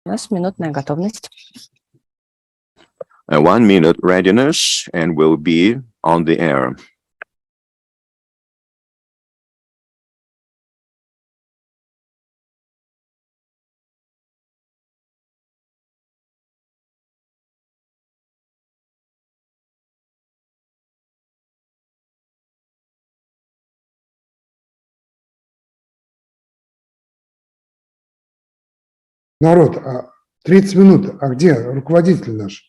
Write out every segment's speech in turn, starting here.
У нас минутная готовность. 1 minute readiness, and we'll be on the air. Народ, 30 минут, а где руководитель наш?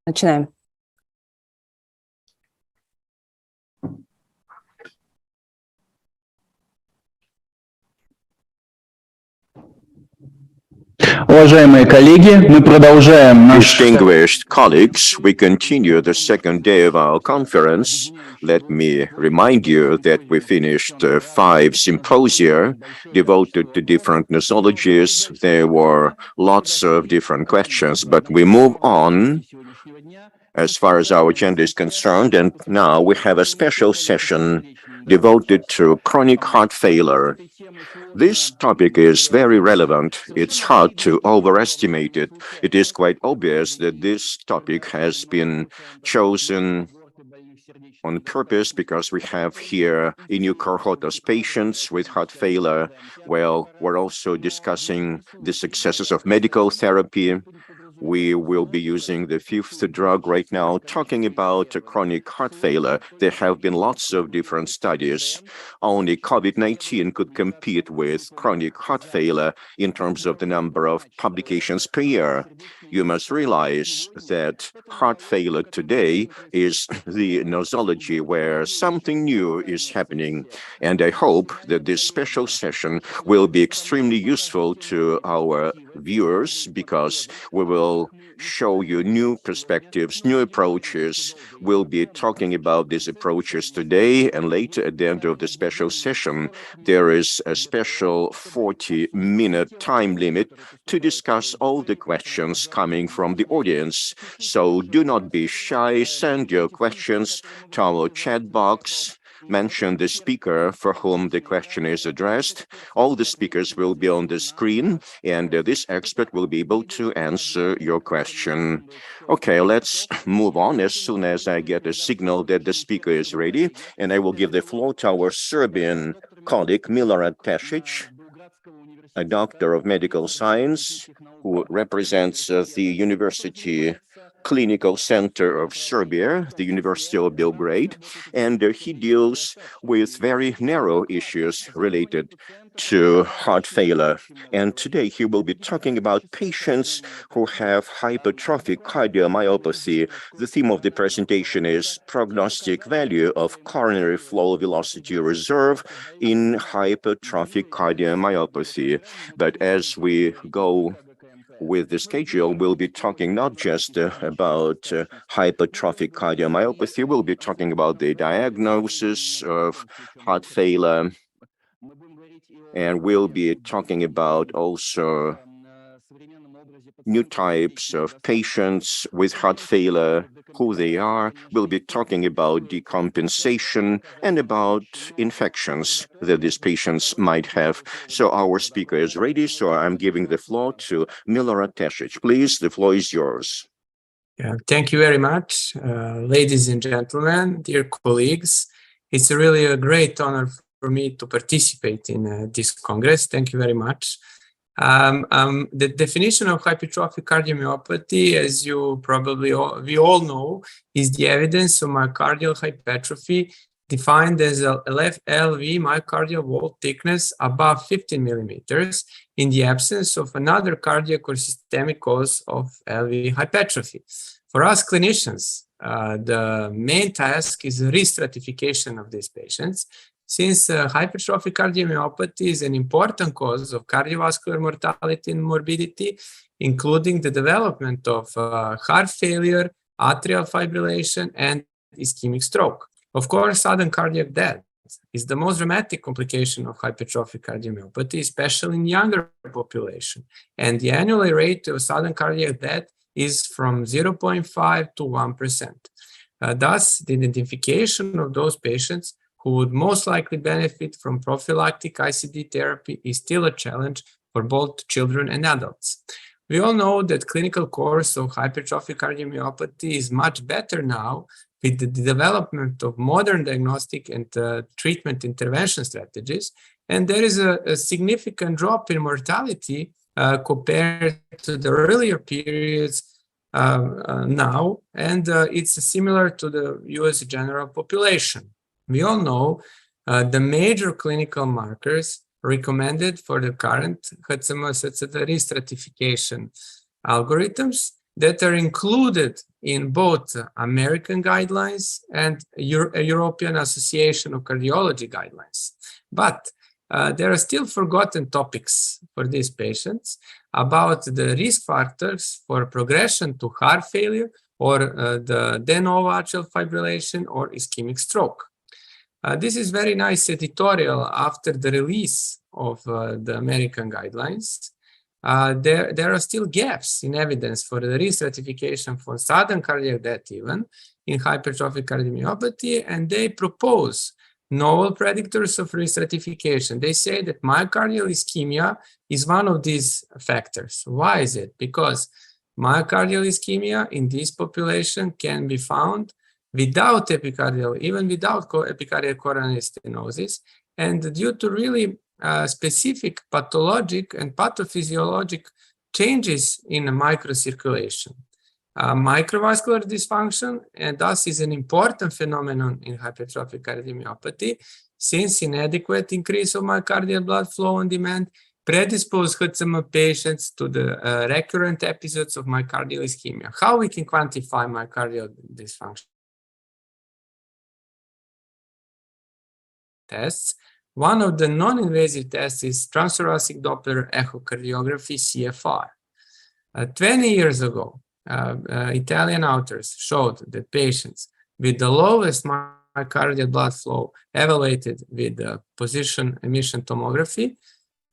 Начинаем. Уважаемые коллеги, мы продолжаем наш... Distinguished colleagues, we continue the second day of our conference. Let me remind you that we finished 5 symposia devoted to different nosologies. There were lots of different questions, but we move on as far as our agenda is concerned, and now we have a special session devoted to chronic heart failure. This topic is very relevant. It's hard to overestimate it. It is quite obvious that this topic has been chosen on purpose because we have here a new cohort of patients with heart failure. Well, we're also discussing the successes of medical therapy. We will be using the 5th drug right now, talking about chronic heart failure. There have been lots of different studies. Only COVID-19 could compete with chronic heart failure in terms of the number of publications per year. You must realize that heart failure today is the nosology where something new is happening. And I hope that this special session will be extremely useful to our viewers because we will show you new perspectives, new approaches. We'll be talking about these approaches today, and later at the end of the special session, there is a special 40-minute time limit to discuss all the questions coming from the audience. So do not be shy, send your questions to our chat box. Mention the speaker for whom the question is addressed. All the speakers will be on the screen, and this expert will be able to answer your question. Okay, let's move on as soon as I get a signal that the speaker is ready, and I will give the floor to our Serbian colleague, Milorad Pešić, a doctor of medical science who represents the University Clinical Center of Serbia, the University of Belgrade, and he deals with very narrow issues related to heart failure. And today he will be talking about patients who have hypertrophic cardiomyopathy. The theme of the presentation is prognostic value of coronary flow velocity reserve in hypertrophic cardiomyopathy. But as we go with the schedule, we'll be talking not just about hypertrophic cardiomyopathy, we'll be talking about the diagnosis of heart failure, and we'll be talking about also new types of patients with heart failure, who they are. We'll be talking about decompensation and about infections that these patients might have. So our speaker is ready, so I'm giving the floor to Milorad Pešić. Please, the floor is yours. Yeah, thank you very much, ladies and gentlemen, dear colleagues. It's really a great honor for me to participate in this Congress. Thank you very much. The definition of hypertrophic cardiomyopathy, as you probably we all know, is the evidence of myocardial hypertrophy defined as a left LV myocardial wall thickness above 15 millimeters in the absence of another cardiac or systemic cause of LV hypertrophy. For us clinicians, the main task is re-stratification of these patients, since hypertrophic cardiomyopathy is an important cause of cardiovascular mortality and morbidity, including the development of heart failure, atrial fibrillation, and ischemic stroke. Of course, sudden cardiac death is the most dramatic complication of hypertrophic cardiomyopathy, especially in younger population. And the annual rate of sudden cardiac death is from 0.5 to 1%. Thus, the identification of those patients who would most likely benefit from prophylactic ICD therapy is still a challenge for both children and adults. We all know that clinical course of hypertrophic cardiomyopathy is much better now with the development of modern diagnostic and treatment intervention strategies. And there is a significant drop in mortality compared to the earlier periods now, and it's similar to the US general population. We all know the major clinical markers recommended for the current HCM risk stratification algorithms that are included in both American guidelines and European Association of Cardiology guidelines. But there are still forgotten topics for these patients about the risk factors for progression to heart failure or the de novo atrial fibrillation or ischemic stroke. This is very nice editorial after the release of the American guidelines. There are still gaps in evidence for the risk stratification for sudden cardiac death even in hypertrophic cardiomyopathy, and they propose novel predictors of risk stratification. They say that myocardial ischemia is one of these factors. Why is it? Because myocardial ischemia in this population can be found without epicardial, even without epicardial coronary stenosis, and due to really specific pathologic and pathophysiologic changes in microcirculation. Microvascular dysfunction, and thus is an important phenomenon in hypertrophic cardiomyopathy, since inadequate increase of myocardial blood flow on demand predispose HCM patients to the recurrent episodes of myocardial ischemia. How we can quantify myocardial dysfunction? Tests. One of the non-invasive tests is transthoracic Doppler echocardiography, CFR. 20 years ago, Italian authors showed that patients with the lowest myocardial blood flow evaluated with position emission tomography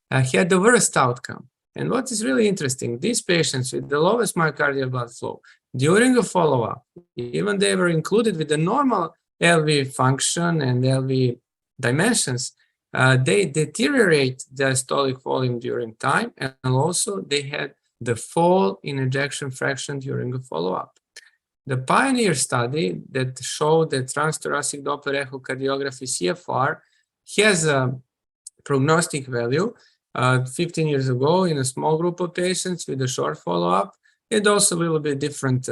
had the worst outcome. And what is really interesting, these patients with the lowest myocardial blood flow, during a follow-up, even they were included with the normal LV function and LV dimensions, they deteriorate the diastolic volume during time, and also they had the fall in ejection fraction during a follow-up. The pioneer study that showed that transthoracic Doppler echocardiography CFR has a prognostic value 15 years ago in a small group of patients with a short follow-up, and also a little bit different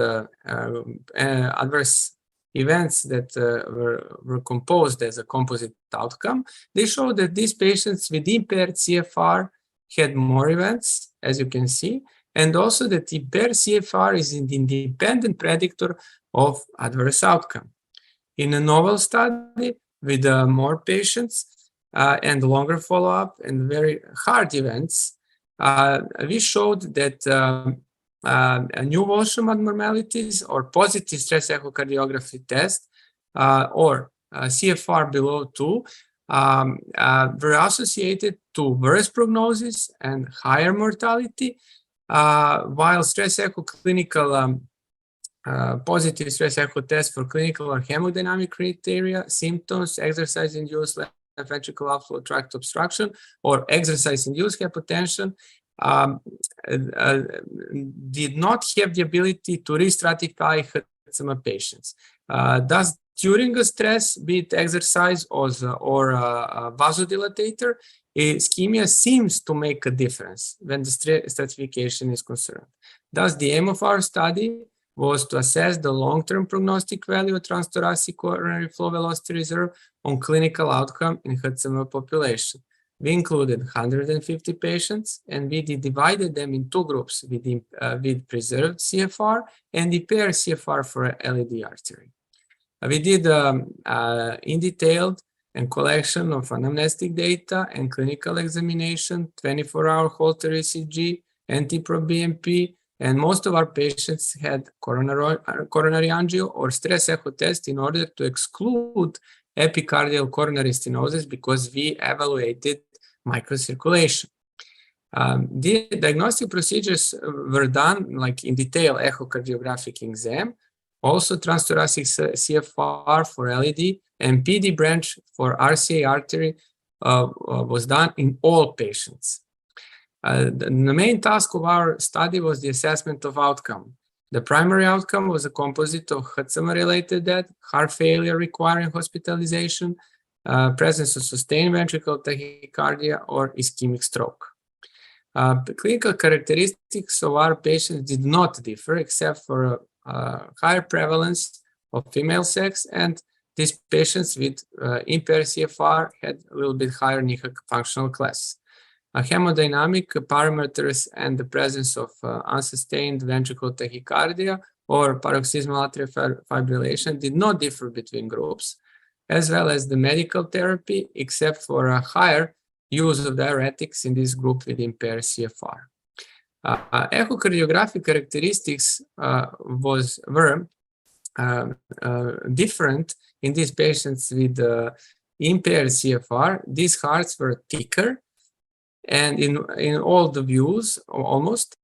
adverse events that were composed as a composite outcome. They show that these patients with impaired CFR had more events, as you can see, and also that impaired CFR is an independent predictor of adverse outcome. In a novel study with more patients and longer follow-up and very hard events, we showed that new Walsham abnormalities or positive stress echocardiography test or CFR below 2 were associated to worse prognosis and higher mortality, while stress echo clinical positive stress echo test for clinical or hemodynamic criteria, symptoms, exercise-induced left ventricular outflow tract obstruction, or exercise-induced hypotension did not have the ability to re-stratify HCM patients. Thus, during a stress, be it exercise or a vasodilatator, ischemia seems to make a difference when the stratification is concerned. Thus, the aim of our study was to assess the long-term prognostic value of transthoracic coronary flow velocity reserve on clinical outcome in HCM population. We included 150 patients, and we divided them in two groups with preserved CFR and impaired CFR for LED artery. We did in detailed and collection of anamnestic data and clinical examination, 24-hour Holter ECG, NT-proBNP, and most of our patients had coronary angio or stress echo test in order to exclude epicardial coronary stenosis because we evaluated microcirculation. The diagnostic procedures were done like in detail echocardiographic exam, Also, transthoracic CFR for LED and PD branch for RCA artery was done in all patients. The main task of our study was the assessment of outcome. The primary outcome was a composite of Hertzheimer-related death, heart failure requiring hospitalization, presence of sustained ventricular tachycardia, or ischemic stroke. The clinical characteristics of our patients did not differ except for a higher prevalence of female sex, and these patients with impaired CFR had a little bit higher NIHA functional class. Hemodynamic parameters and the presence of unsustained ventricular tachycardia or paroxysmal atrial fibrillation did not differ between groups, as well as the medical therapy, except for a higher use of diuretics in this group with impaired CFR. Echocardiographic characteristics were different in these patients with impaired CFR. These hearts were thicker, and in all the views almost,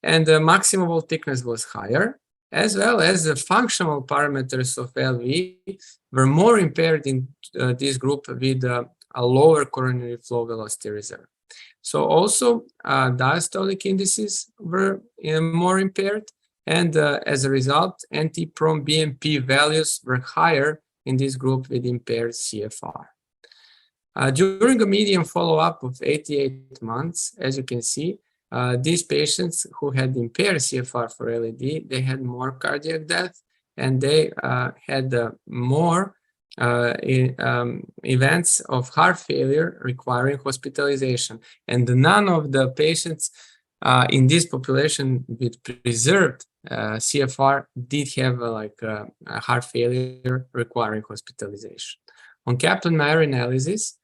and the maximal thickness was higher, as well as the functional parameters of LV were more impaired in this group with a lower coronary flow velocity reserve. So also diastolic indices were more impaired, and as a result, NT-proBNP values were higher in this group with impaired CFR. During a median follow-up of 88 months, as you can see, these patients who had impaired CFR for LED, they had more cardiac death, and they had more events of heart failure requiring hospitalization. And none of the patients in this population with preserved CFR did have a heart failure requiring hospitalization. On Kaplan-Meier analysis,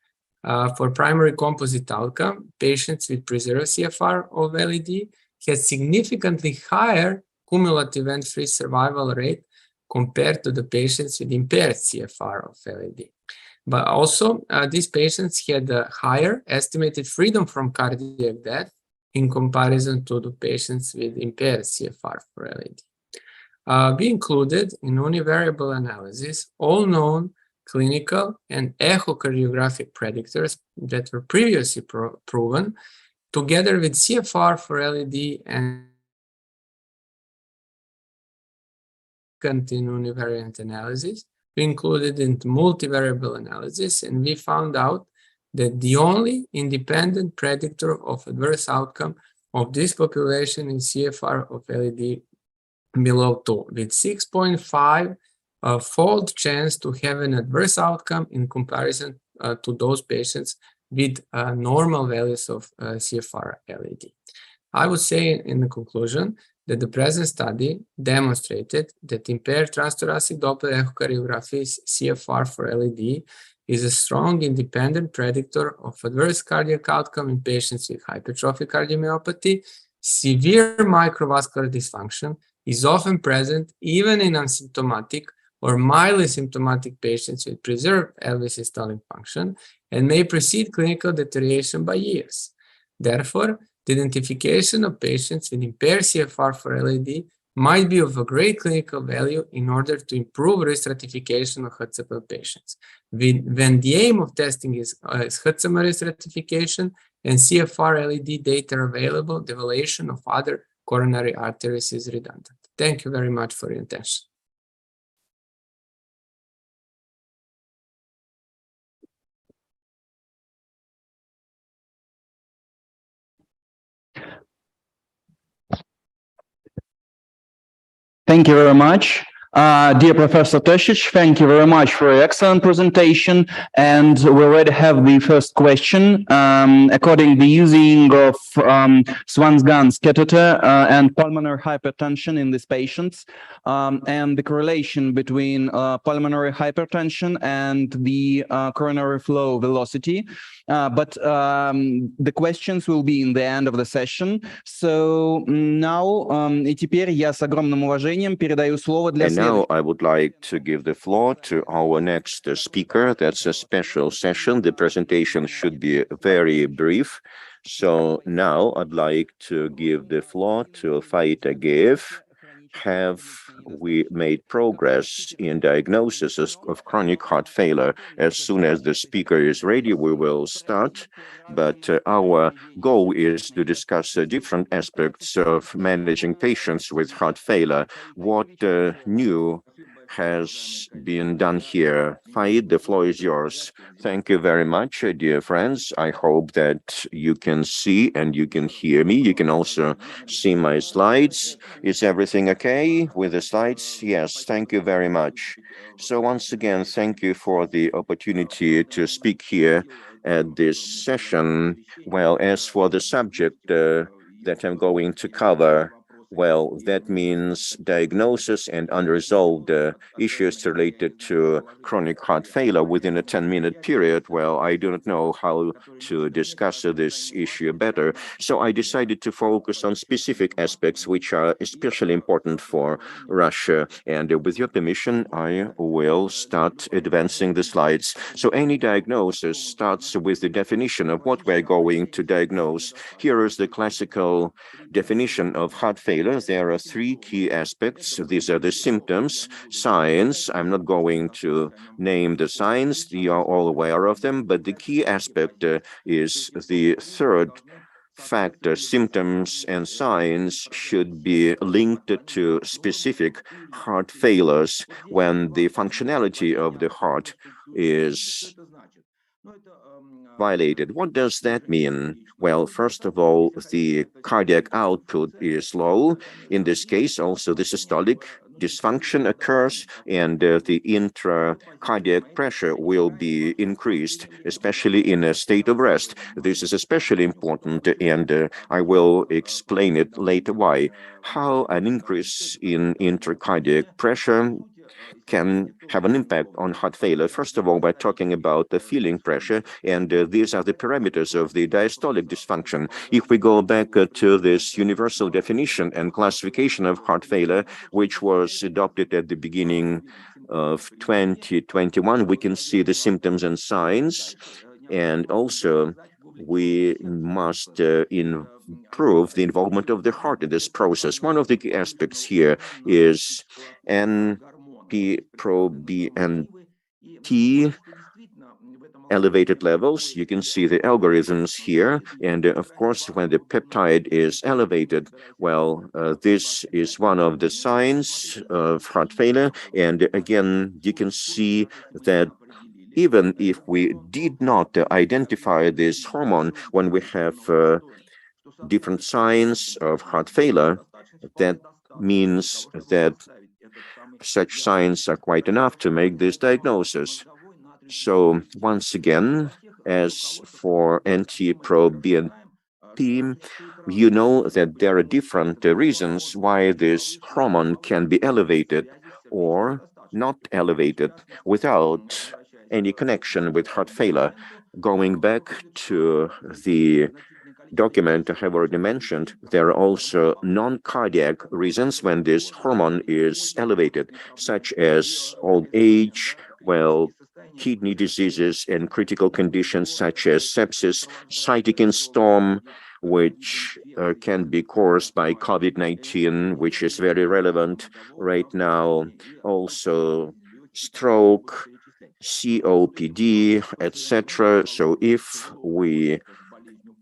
for primary composite outcome, patients with preserved CFR of LED had significantly higher cumulative event-free survival rate compared to the patients with impaired CFR of LED. But also, these patients had a higher estimated freedom from cardiac death in comparison to the patients with impaired CFR for LED. We included in univariable analysis all known clinical and echocardiographic predictors that were previously proven, together with CFR for LED and in univariate analysis. We included in multivariable analysis, and we found out that the only independent predictor of adverse outcome of this population is CFR of LED below 2, with 6.5 fold chance to have an adverse outcome in comparison to those patients with normal values of CFR LED. I would say in the conclusion that the present study demonstrated that impaired transthoracic Doppler echocardiography CFR for LED is a strong independent predictor of adverse cardiac outcome in patients with hypertrophic cardiomyopathy. Severe microvascular dysfunction is often present even in asymptomatic or mildly symptomatic patients with preserved LV systolic function and may precede clinical deterioration by years. Therefore, the identification of patients with impaired CFR for LED might be of a great clinical value in order to improve restratification of Hertzheimer patients. When the aim of testing is Hertzheimer restratification and CFR LED data are available, the evaluation of other coronary arteries is redundant. Thank you very much for your attention. Thank you very much. Dear Professor Tosic, thank you very much for your excellent presentation. And we already have the first question. According to the using of Swan-Ganz catheter and pulmonary hypertension in these patients, and the correlation between pulmonary hypertension and the coronary flow velocity. But the questions will be in the end of the session. So now, и теперь я с огромным уважением передаю слово для следующего. Now I would like to give the floor to our next speaker. That's a special session. The presentation should be very brief. So now I'd like to give the floor to Faita Geev, have we made progress in diagnosis of chronic heart failure? As soon as the speaker is ready, we will start. But our goal is to discuss different aspects of managing patients with heart failure. What new has been done here? Faid, the floor is yours. Thank you very much, dear friends. I hope that you can see and you can hear me. You can also see my slides. Is everything okay with the slides? Yes, thank you very much. So once again, thank you for the opportunity to speak here at this session. Well, as for the subject that I'm going to cover, well, that means diagnosis and unresolved issues related to chronic heart failure within a 10-minute period. Well, I do not know how to discuss this issue better. So I decided to focus on specific aspects which are especially important for Russia. And with your permission, I will start advancing the slides. So any diagnosis starts with the definition of what we're going to diagnose. Here is the classical definition of heart failure. There are three key aspects. These are the symptoms, signs. I'm not going to name the signs. You are all aware of them. But the key aspect is the third factor. Symptoms and signs should be linked to specific heart failures when the functionality of the heart is violated. What does that mean? Well, first of all, the cardiac output is low. In this case, also the systolic dysfunction occurs, and the intracardiac pressure will be increased, especially in a state of rest. This is especially important, and I will explain it later why. How an increase in intracardiac pressure can have an impact on heart failure. First of all, by talking about the filling pressure, and these are the parameters of the diastolic dysfunction. If we go back to this universal definition and classification of heart failure, which was adopted at the beginning of 2021, we can see the symptoms and signs, and also we must improve the involvement of the heart in this process. One of the key aspects here is NT-proBNP elevated levels. You can see the algorithms here. And of course, when the peptide is elevated, well, this is one of the signs of heart failure. And again, you can see that even if we did not identify this hormone when we have different signs of heart failure, that means that such signs are quite enough to make this diagnosis. So once again, as for NT-proBNP, you know that there are different reasons why this hormone can be elevated or not elevated without any connection with heart failure. Going back to the document I have already mentioned, there are also non-cardiac reasons when this hormone is elevated, such as old age, well, kidney diseases and critical conditions such as sepsis, cytokine storm, which can be caused by COVID-19, which is very relevant right now. Also, stroke, COPD, etc. So if we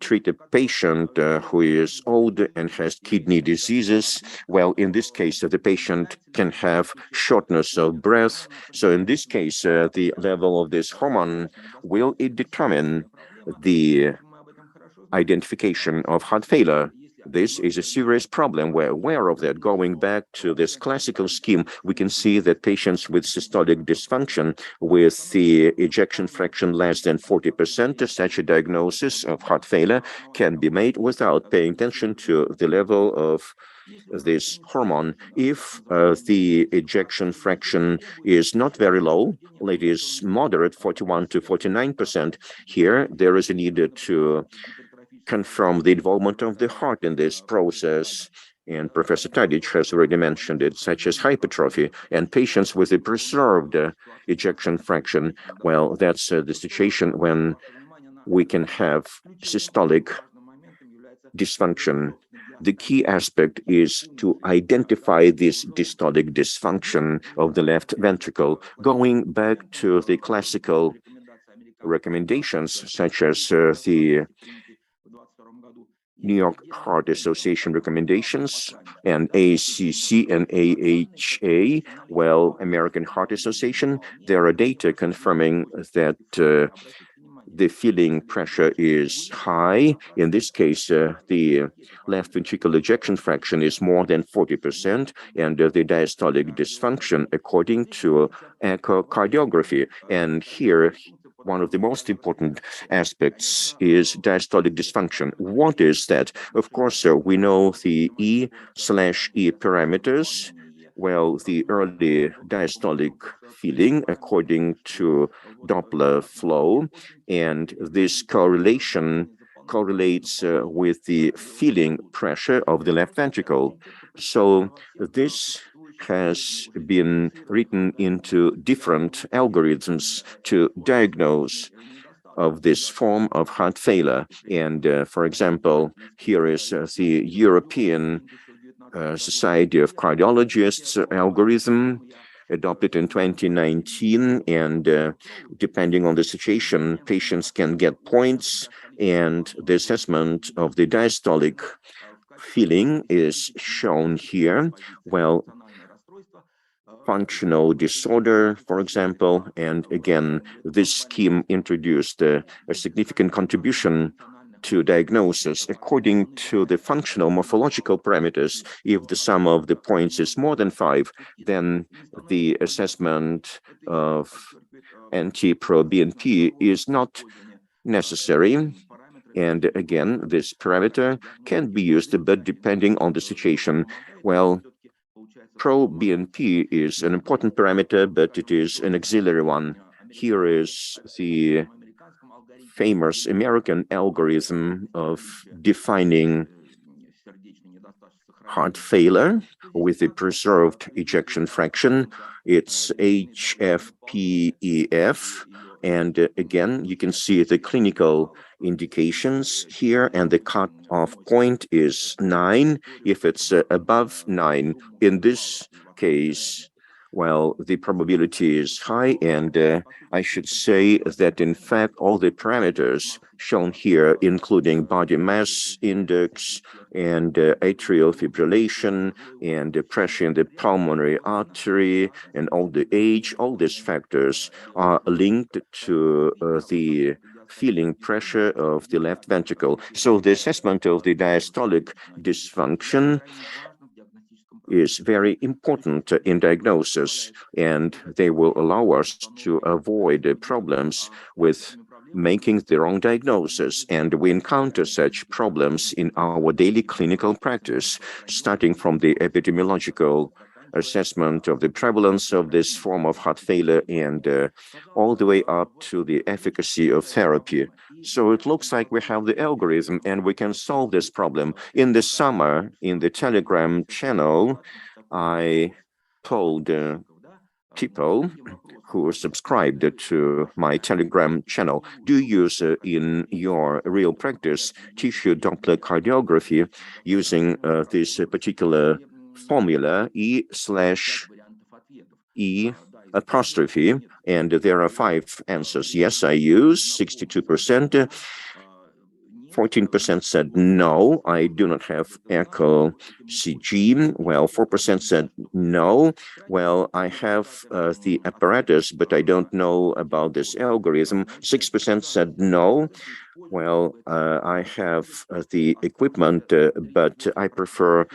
treat a patient who is old and has kidney diseases, well, in this case, the patient can have shortness of breath. So in this case, the level of this hormone will determine the identification of heart failure. This is a serious problem. We're aware of that. Going back to this classical scheme, we can see that patients with systolic dysfunction with the ejection fraction less than 40%, such a diagnosis of heart failure can be made without paying attention to the level of this hormone. If the ejection fraction is not very low, it is moderate, 41 to 49%, here there is a need to confirm the involvement of the heart in this process. And Professor Tadic has already mentioned it, such as hypertrophy and patients with a preserved ejection fraction. Well, that's the situation when we can have systolic dysfunction. The key aspect is to identify this diastolic dysfunction of the left ventricle, going back to the classical recommendations, such as the New York Heart Association recommendations and ACC and AHA, well, American Heart Association. There are data confirming that the feeling pressure is high. In this case, the left ventricular ejection fraction is more than 40%, and the diastolic dysfunction according to echocardiography. And here, one of the most important aspects is diastolic dysfunction. What is that? Of course, we know the E/E parameters. Well, the early diastolic feeling according to Doppler flow, and this correlation correlates with the feeling pressure of the left ventricle. So this has been written into different algorithms to diagnose of this form of heart failure. And for example, here is the European Society of Cardiologists algorithm adopted in 2019, and depending on the situation, patients can get points, and the assessment of the diastolic feeling is shown here. Well, functional disorder, for example, and again, this scheme introduced a significant contribution to diagnosis. According to the functional morphological parameters, if the sum of the points is more than 5, then the assessment of NT-proBNP is not necessary. And again, this parameter can be used, but depending on the situation, well, proBNP is an important parameter, but it is an auxiliary one. Here is the famous American algorithm of defining heart failure with a preserved ejection fraction. It's HFpEF. And again, you can see the clinical indications here, and the cutoff point is 9. If it's above 9, in this case, well, the probability is high, and I should say that, in fact, all the parameters shown here, including body mass index and atrial fibrillation and pressure in the pulmonary artery and all the age, all these factors are linked to the feeling pressure of the left ventricle. So the assessment of the diastolic dysfunction is very important in diagnosis, and they will allow us to avoid problems with making the wrong diagnosis. And we encounter such problems in our daily clinical practice, starting from the epidemiological assessment of the prevalence of this form of heart failure and all the way up to the efficacy of therapy. So it looks like we have the algorithm and we can solve this problem. In the summer, in the Telegram channel, I told people who subscribed to my Telegram channel, do use in your real practice tissue Doppler cardiography using this particular formula, E/E apostrophe, and there are 5 answers. Yes, I use 62%. 14% said no, I do not have echo CG. Well, 4% said no. Well, I have the apparatus, but I don't know about this algorithm. 6% said no. Well, I have the equipment, but I prefer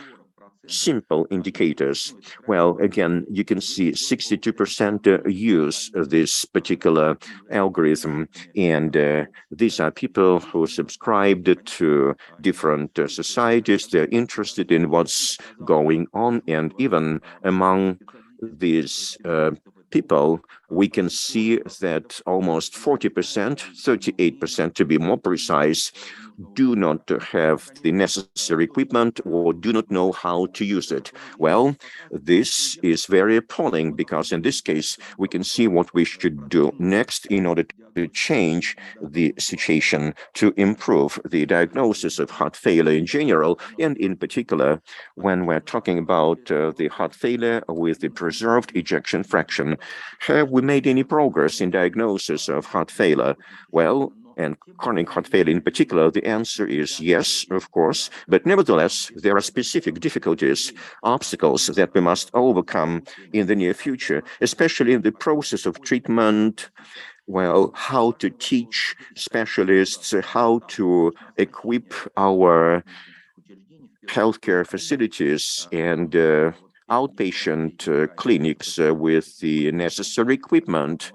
simple indicators. Well, again, you can see 62% use this particular algorithm, and these are people who subscribed to different societies. They're interested in what's going on, and even among these people, we can see that almost 40%, 38% to be more precise, do not have the necessary equipment or do not know how to use it. Well, this is very appalling because in this case, we can see what we should do next in order to change the situation, to improve the diagnosis of heart failure in general, and in particular, when we're talking about the heart failure with the preserved ejection fraction. Have we made any progress in diagnosis of heart failure? Well, and chronic heart failure in particular, the answer is yes, of course, but nevertheless, there are specific difficulties, obstacles that we must overcome in the near future, especially in the process of treatment. Well, how to teach specialists, how to equip our healthcare facilities and outpatient clinics with the necessary equipment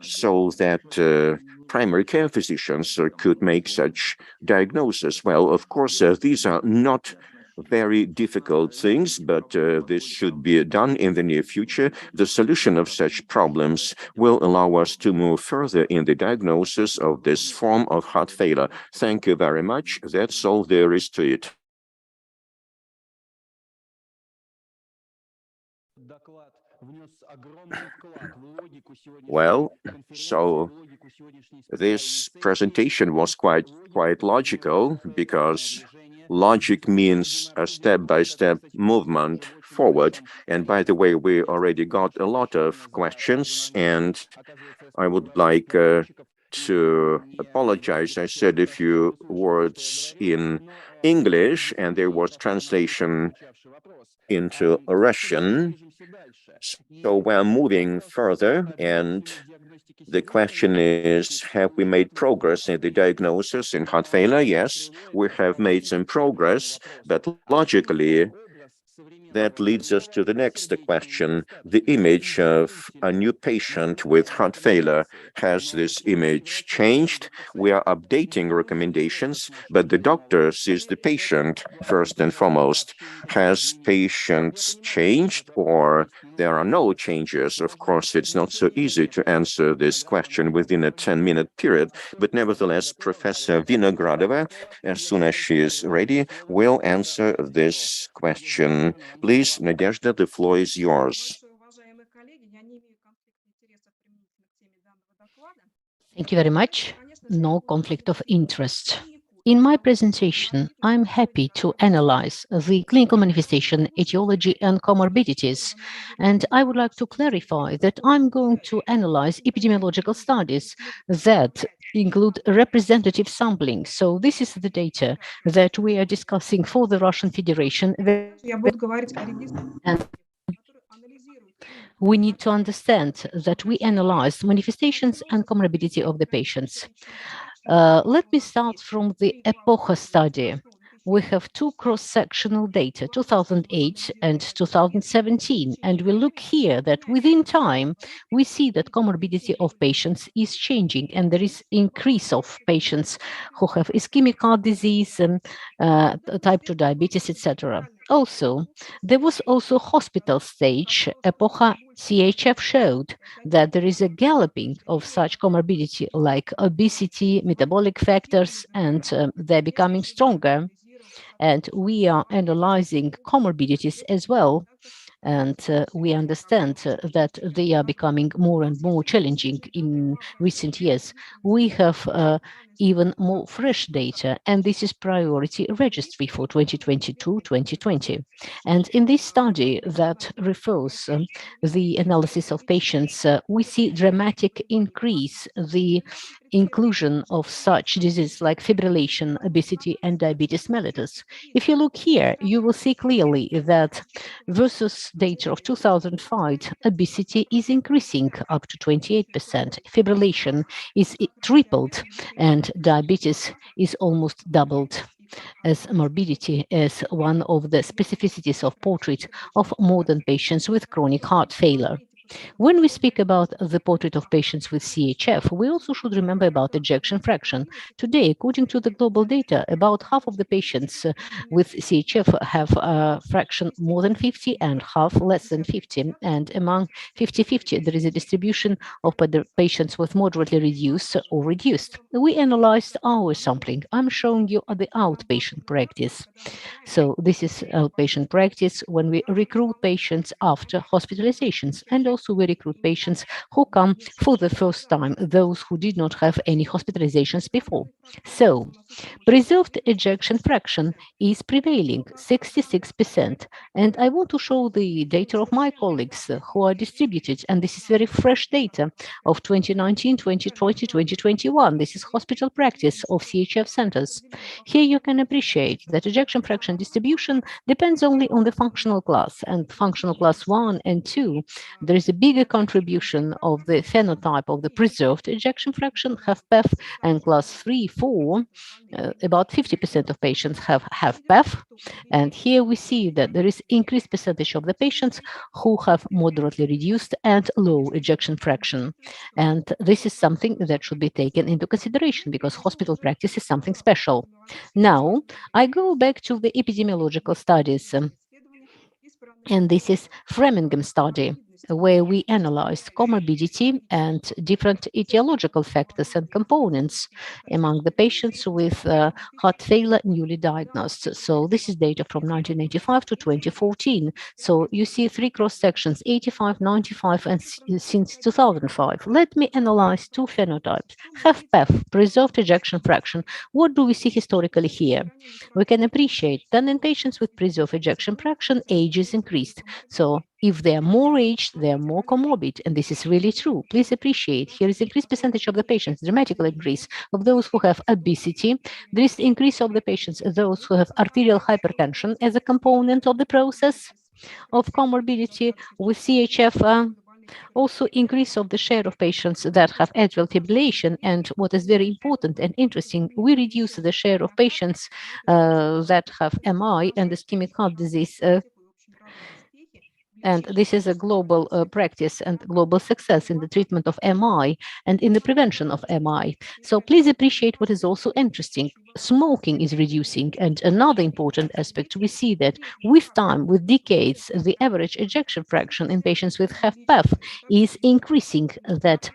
so that primary care physicians could make such diagnosis. Well, of course, these are not very difficult things, but this should be done in the near future. The solution of such problems will allow us to move further in the diagnosis of this form of heart failure. Thank you very much. That's all there is to it. Well, so this presentation was quite logical because logic means a step-by-step movement forward. And by the way, we already got a lot of questions, and I would like to apologize. I said a few words in English, and there was translation into Russian. So we're moving further, and the question is, have we made progress in the diagnosis in heart failure? Yes, we have made some progress, but logically, that leads us to the next question. The image of a new patient with heart failure. Has this image changed? We are updating recommendations, but the doctor sees the patient first and foremost. Has patients changed or there are no changes? Of course, it's not so easy to answer this question within a 10-minute period, but nevertheless, Professor Vinogradova, as soon as she is ready, will answer this question. Please, Nadezhda, the floor is yours. Thank you very much. No conflict of interest. In my presentation, I'm happy to analyze the clinical manifestation, etiology, and comorbidities. And I would like to clarify that I'm going to analyze epidemiological studies that include representative sampling. So this is the data that we are discussing for the Russian Federation. And we need to understand that we analyze manifestations and comorbidity of the patients. Let me start from the EPOCHA study. We have two cross-sectional data, 2008 and 2017, and we look here that within time, we see that comorbidity of patients is changing, and there is increase of patients who have ischemic heart disease, and type 2 diabetes, etc. Also, there was also hospital stage. EPOCHA CHF showed that there is a galloping of such comorbidity like obesity, metabolic factors, and they're becoming stronger. And we are analyzing comorbidities as well. And we understand that they are becoming more and more challenging in recent years. We have even more fresh data, and this is priority registry for 2022-2020. And in this study that refers the analysis of patients, we see dramatic increase the inclusion of such diseases like fibrillation, obesity, and diabetes mellitus. If you look here, you will see clearly that versus data of 2005, obesity is increasing up to 28%. Fibrillation is tripled, and diabetes is almost doubled, as morbidity is one of the specificities of portrait of modern patients with chronic heart failure. When we speak about the portrait of patients with CHF, we also should remember about ejection fraction. Today, according to the global data, about half of the patients with CHF have a fraction more than 50 and half less than 50. And among 50-50, there is a distribution of the patients with moderately reduced or reduced. We analyzed our sampling. I'm showing you the outpatient practice. So this is outpatient practice when we recruit patients after hospitalizations, and also we recruit patients who come for the first time, those who did not have any hospitalizations before. So preserved ejection fraction is prevailing, 66%. And I want to show the data of my colleagues who are distributed, and this is very fresh data of 2019, 2020, 2021. This is hospital practice of CHF centers. Here you can appreciate that ejection fraction distribution depends only on the functional class, and functional class 1 and 2, there is a bigger contribution of the phenotype of the preserved ejection fraction, HFpEF, and class 3, 4, about 50% of patients have HFpEF. And here we see that there is increased percentage of the patients who have moderately reduced and low ejection fraction. And this is something that should be taken into consideration because hospital practice is something special. Now, I go back to the epidemiological studies, and this is Framingham study, where we analyzed comorbidity and different etiological factors and components among the patients with heart failure newly diagnosed. So this is data from 1985 to 2014. So you see three cross-sections, 85, 95, and since 2005. Let me analyze two phenotypes. HFpEF, preserved ejection fraction. What do we see historically here? We can appreciate that in patients with preserved ejection fraction, age is increased. So if they are more aged, they are more comorbid, and this is really true. Please appreciate, here is increased percentage of the patients, dramatic increase of those who have obesity. There is increase of the patients, those who have arterial hypertension as a component of the process of comorbidity with CHF. Also increase of the share of patients that have atrial fibrillation, and what is very important and interesting, we reduce the share of patients that have MI and ischemic heart disease. And this is a global practice and global success in the treatment of MI and in the prevention of MI. So please appreciate what is also interesting. Smoking is reducing. And another important aspect, we see that with time, with decades, the average ejection fraction in patients with HFpEF is increasing. That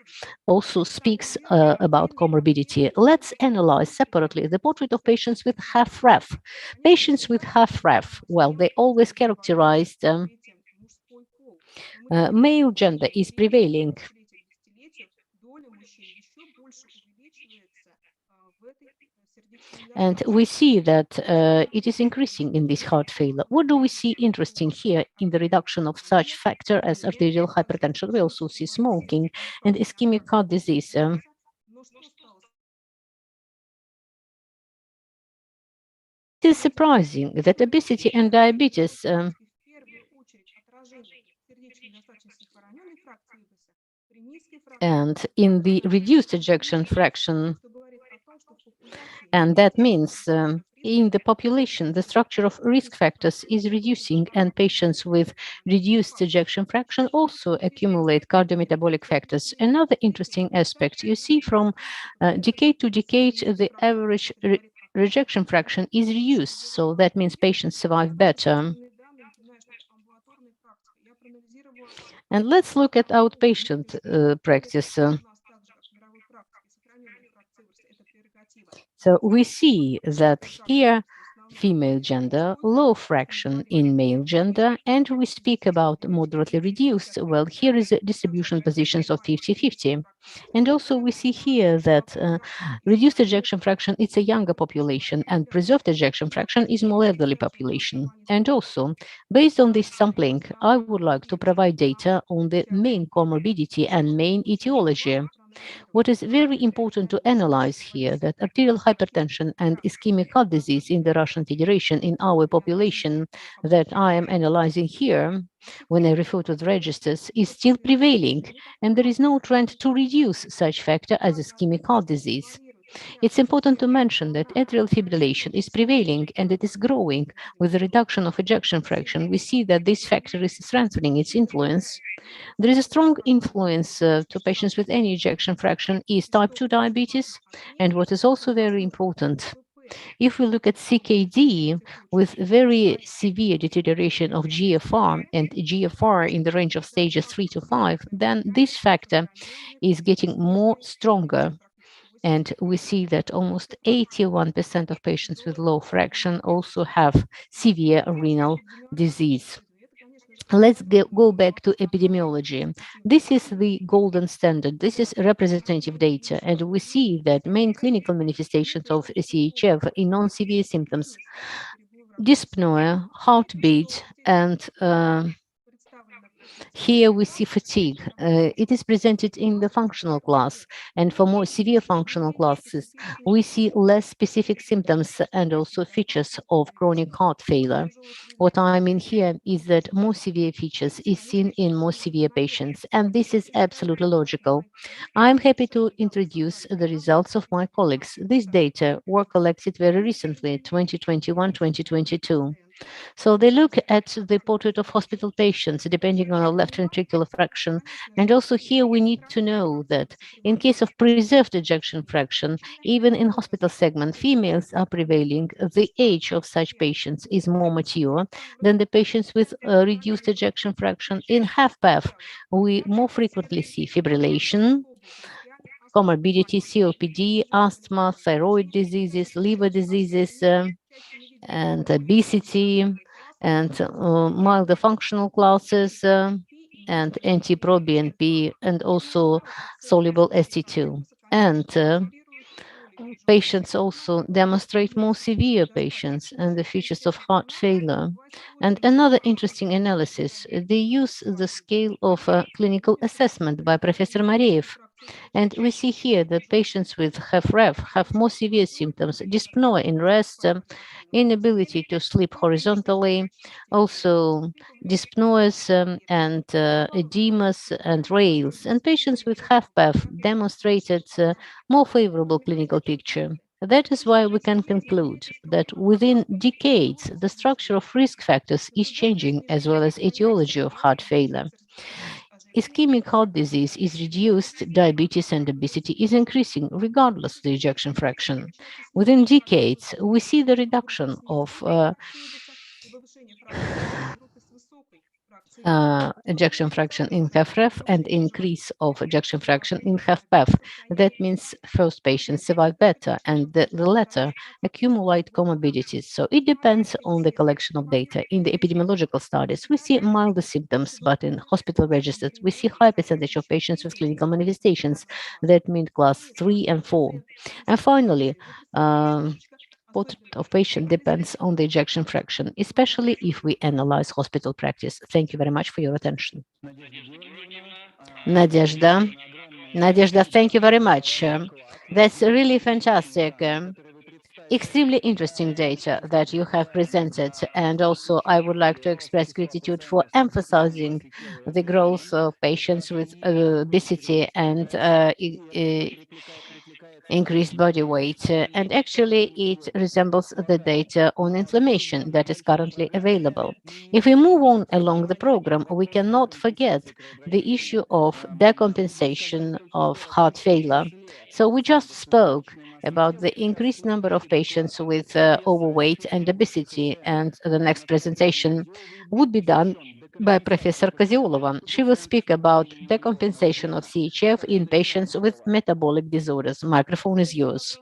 also speaks about comorbidity. Let's analyze separately the portrait of patients with HFrEF. Patients with HFrEF, well, they always characterized male gender is prevailing. And we see that it is increasing in this heart failure. What do we see interesting here in the reduction of such factor as arterial hypertension? We also see smoking and ischemic heart disease. It is surprising that obesity and diabetes and in the reduced ejection fraction, and that means in the population, the structure of risk factors is reducing, and patients with reduced ejection fraction also accumulate cardiometabolic factors. Another interesting aspect, you see from decade to decade, the average rejection fraction is reduced, so that means patients survive better. And let's look at outpatient practice. So we see that here, female gender, low fraction in male gender, and we speak about moderately reduced. Well, here is a distribution positions of 50-50. And also we see here that reduced ejection fraction, it's a younger population, and preserved ejection fraction is more elderly population. And also, based on this sampling, I would like to provide data on the main comorbidity and main etiology. What is very important to analyze here that arterial hypertension and ischemic heart disease in the Russian Federation in our population that I am analyzing here, when I refer to the registers, is still prevailing, and there is no trend to reduce such factor as ischemic heart disease. It's important to mention that atrial fibrillation is prevailing and it is growing with the reduction of ejection fraction. We see that this factor is strengthening its influence. There is a strong influence to patients with any ejection fraction is type 2 diabetes. And what is also very important, if we look at CKD with very severe deterioration of GFR and GFR in the range of stages 3 to 5, then this factor is getting more stronger. And we see that almost 81% of patients with low fraction also have severe renal disease. Let's go back to epidemiology. This is the golden standard. This is representative data. And we see that main clinical manifestations of CHF in non-severe symptoms, dyspnea, heartbeat, and here we see fatigue. It is presented in the functional class, and for more severe functional classes, we see less specific symptoms and also features of chronic heart failure. What I mean here is that more severe features is seen in more severe patients, and this is absolutely logical. I'm happy to introduce the results of my colleagues. These data were collected very recently, 2021-2022. So they look at the portrait of hospital patients, depending on our left ventricular fraction. And also here we need to know that in case of preserved ejection fraction, even in hospital segment, females are prevailing. The age of such patients is more mature than the patients with reduced ejection fraction. In HFpEF, we more frequently see fibrillation, comorbidity, COPD, asthma, thyroid diseases, liver diseases, and obesity, and milder functional classes, and anti-proBNP, and also soluble ST2. And patients also demonstrate more severe patients and the features of heart failure. And another interesting analysis, they use the scale of clinical assessment by Professor Mareev. And we see here that patients with HFrEF have more severe symptoms, dyspnea in rest, inability to sleep horizontally, also dyspnoas and edemas and rails. And patients with HFpEF demonstrated more favorable clinical picture. That is why we can conclude that within decades, the structure of risk factors is changing as well as etiology of heart failure. Ischemic heart disease is reduced, diabetes and obesity is increasing regardless of the ejection fraction. Within decades, we see the reduction of ejection fraction in HFrEF and increase of ejection fraction in HFpEF. That means first patients survive better and the latter accumulate comorbidities. So it depends on the collection of data. In the epidemiological studies, we see milder symptoms, but in hospital registers, we see high percentage of patients with clinical manifestations. That means class 3 and 4. And finally, portrait of patient depends on the ejection fraction, especially if we analyze hospital practice. Thank you very much for your attention. Nadezhda, thank you very much. That's really fantastic. Extremely interesting data that you have presented. And also, I would like to express gratitude for emphasizing the growth of patients with obesity and increased body weight. And actually, it resembles the data on inflammation that is currently available. If we move on along the program, we cannot forget the issue of decompensation of heart failure. So we just spoke about the increased number of patients with overweight and obesity, and the next presentation would be done by Professor Koziolova. She will speak about decompensation of CHF in patients with metabolic disorders. Microphone is yours.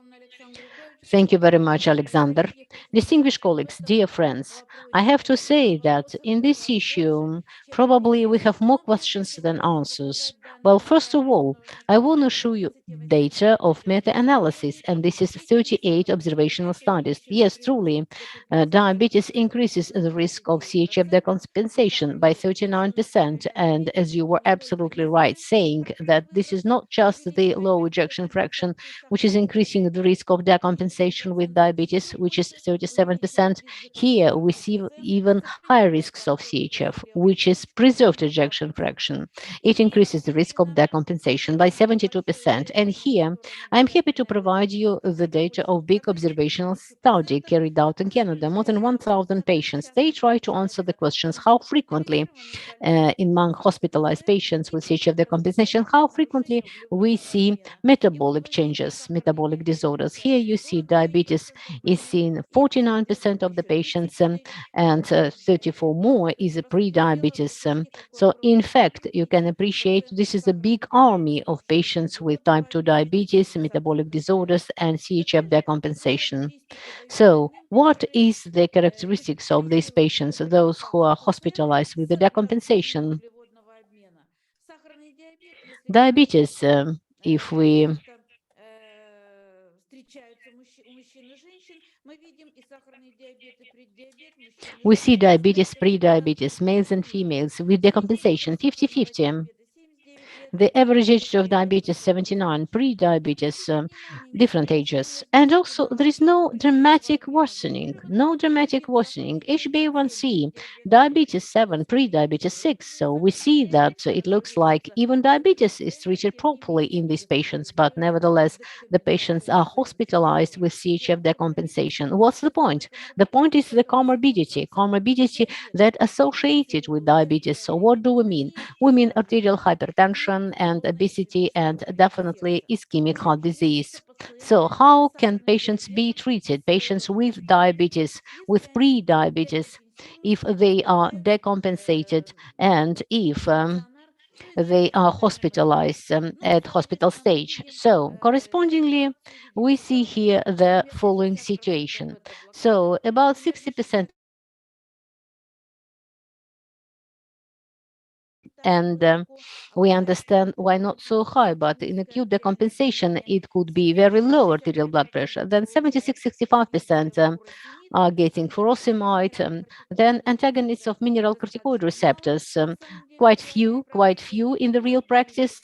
Thank you very much, Alexander. Distinguished colleagues, dear friends, I have to say that in this issue, probably we have more questions than answers. Well, first of all, I want to show you data of meta-analysis, and this is 38 observational studies. Yes, truly, diabetes increases the risk of CHF decompensation by 39%, and as you were absolutely right saying that this is not just the low ejection fraction, which is increasing the risk of decompensation decompensation with diabetes, which is 37%. Here we see even higher risks of CHF, which is preserved ejection fraction. It increases the risk of decompensation by 72%. And here I'm happy to provide you the data of big observational study carried out in Canada, more than 1,000 patients. They try to answer the questions how frequently among hospitalized patients with CHF decompensation, how frequently we see metabolic changes, metabolic disorders. Here you see diabetes is seen 49% of the patients and 34 more is a pre-diabetes. So in fact, you can appreciate this is a big army of patients with type 2 diabetes, metabolic disorders, and CHF decompensation. So what is the characteristics of these patients, those who are hospitalized with the decompensation? Diabetes, if we see diabetes, pre-diabetes, males and females with decompensation 50-50. The average age of diabetes 79, pre-diabetes, different ages. And also there is no dramatic worsening, HbA1c, diabetes 7, pre-diabetes 6. So we see that it looks like even diabetes is treated properly in these patients, but nevertheless, the patients are hospitalized with CHF decompensation. What's the point? The point is the comorbidity that associated with diabetes. So what do we mean? We mean arterial hypertension and obesity and definitely ischemic heart disease. So how can patients be treated? Patients with diabetes, with pre-diabetes, if they are decompensated and if they are hospitalized at hospital stage. So correspondingly, we see here the following situation. So about 60%, and we understand why not so high, but in acute decompensation, it could be very low arterial blood pressure. Then 76-65% are getting furosemide. Then antagonists of mineral corticoid receptors, quite few in the real practice.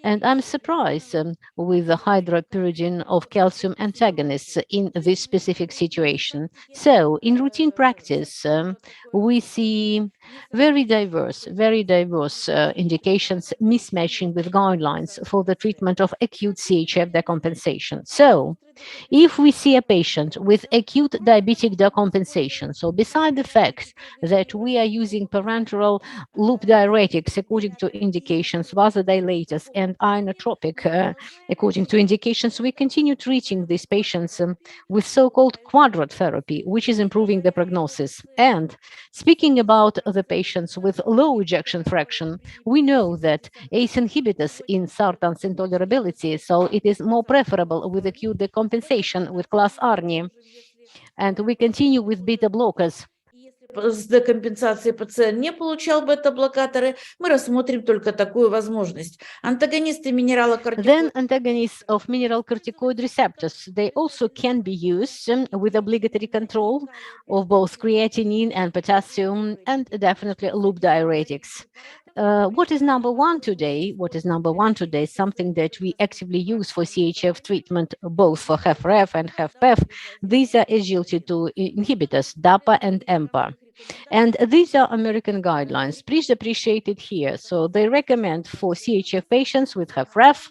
And I'm surprised with the hydropyridine of calcium antagonists in this specific situation. So in routine practice, we see very diverse indications mismatching with guidelines for the treatment of acute CHF decompensation. So if we see a patient with acute diabetic decompensation, so beside the fact that we are using parenteral loop diuretics according to indications, vasodilators, and inotropic according to indications, we continue treating these patients with so-called quadrant therapy, which is improving the prognosis. And speaking about the patients with low ejection fraction, we know that ACE inhibitors in sartans intolerability, so it is more preferable with acute decompensation with class ARNI. And we continue with beta blockers. С декомпенсацией пациент не получал бета-блокаторы, мы рассмотрим только такую возможность. Антагонисты минералокортикоидов. Then antagonists of mineral corticoid receptors, they also can be used with obligatory control of both creatinine and potassium, and definitely loop diuretics. What is number one today? Something that we actively use for CHF treatment, both for HFrEF and HFpEF. These are SGLT2 inhibitors, DAPA and EMPA. And these are American guidelines, please appreciate it here. So they recommend for CHF patients with HFrEF,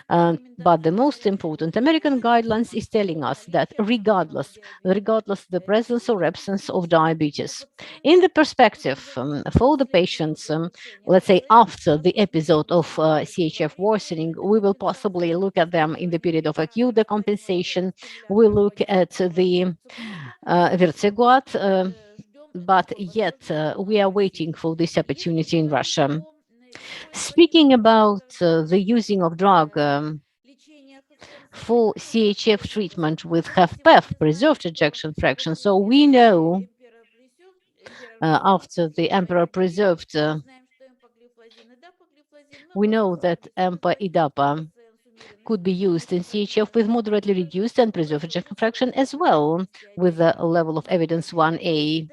but the most important American guidelines is telling us that regardless the presence or absence of diabetes. In the perspective for the patients, let's say after the episode of CHF worsening, we will possibly look at them in the period of acute decompensation. We look at the Eurasian, but yet we are waiting for this opportunity in Russia. Speaking about the using of drug for CHF treatment with HFpEF, preserved ejection fraction, so we know after the emperor preserved, we know that EMPA-IDAPA could be used in CHF with moderately reduced and preserved ejection fraction as well, with a level of evidence 1A.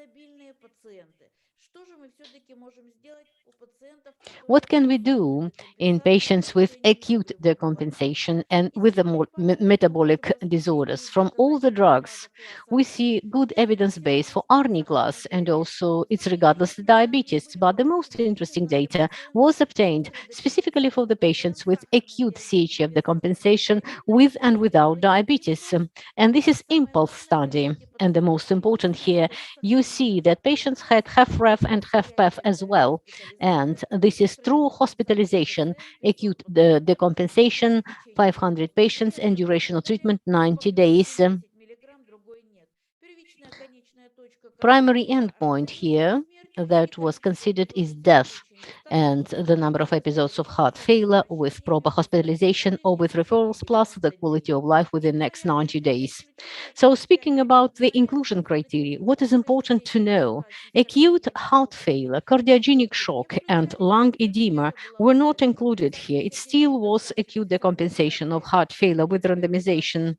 What can we do in patients with acute decompensation and with the metabolic disorders? From all the drugs, we see good evidence base for ARNI class and also it's regardless of diabetes. But the most interesting data was obtained specifically for the patients with acute CHF decompensation with and without diabetes. And this is impulse study. And the most important here, you see that patients had HFrEF and HFpEF as well. And this is through hospitalization, acute decompensation, 500 patients, and duration of treatment 90 days. Primary endpoint here that was considered is death and the number of episodes of heart failure with proper hospitalization or with referrals plus the quality of life within the next 90 days. So speaking about the inclusion criteria, what is important to know? Acute heart failure, cardiogenic shock, and lung edema were not included here. It still was acute decompensation of heart failure with randomization.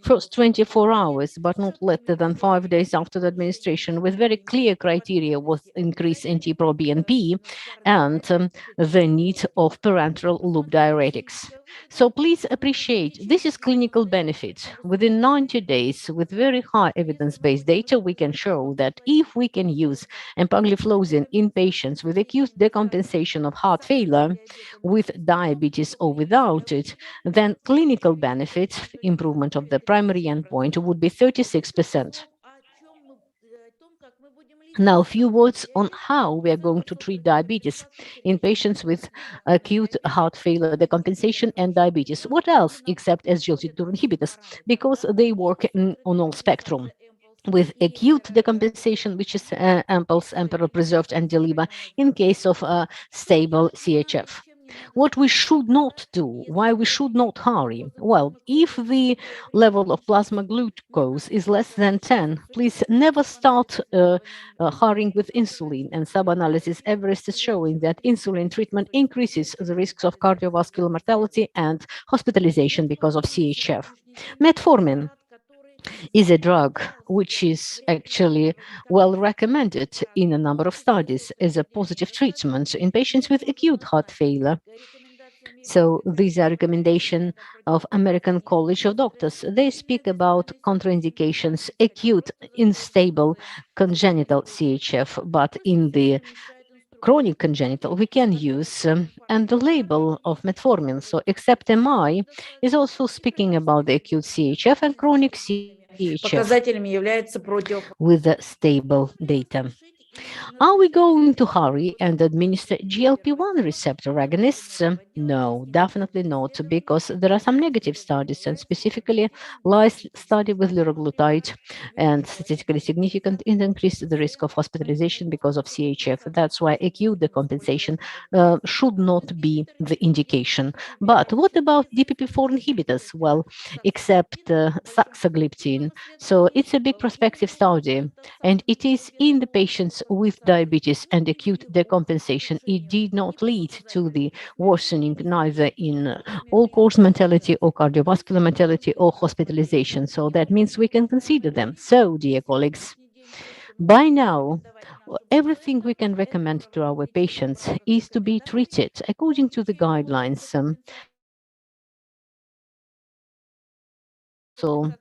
First 24 hours, but not later than 5 days after the administration, with very clear criteria was increase in NT-proBNP and the need of parenteral loop diuretics. So please appreciate, this is clinical benefit. Within 90 days, with very high evidence-based data, we can show that if we can use empagliflozin in patients with acute decompensation of heart failure, with diabetes or without it, then clinical benefit, improvement of the primary endpoint, would be 36%. Now, a few words on how we are going to treat diabetes in patients with acute heart failure, decompensation, and diabetes. What else except SGLT2 inhibitors? Because they work on all spectrum. With acute decompensation, which is amples, emperor preserved, and deliver in case of stable CHF. What we should not do, why we should not hurry? Well, if the level of plasma glucose is less than 10, please never start hurrying with insulin. And sub-analysis Everest is showing that insulin treatment increases the risks of cardiovascular mortality and hospitalization because of CHF. Metformin is a drug which is actually well recommended in a number of studies as a positive treatment in patients with acute heart failure. So these are recommendations of American College of Doctors. They speak about contraindications, acute, unstable, congenital CHF, but in the chronic congenital we can use, and the label of metformin, so except MI, is also speaking about the acute CHF and chronic CHF with the stable data. Are we going to hurry and administer GLP-1 receptor agonists? No, definitely not, because there are some negative studies, and specifically LICE study with liraglutide and statistically significant increase the risk of hospitalization because of CHF. That's why acute decompensation should not be the indication. But what about DPP-4 inhibitors? Well, except saxagliptin. So it's a big prospective study, and it is in the patients with diabetes and acute decompensation. It did not lead to the worsening neither in all-cause mortality or cardiovascular mortality or hospitalization. So that means we can consider them. So, dear colleagues, by now, everything we can recommend to our patients is to be treated according to the guidelines. So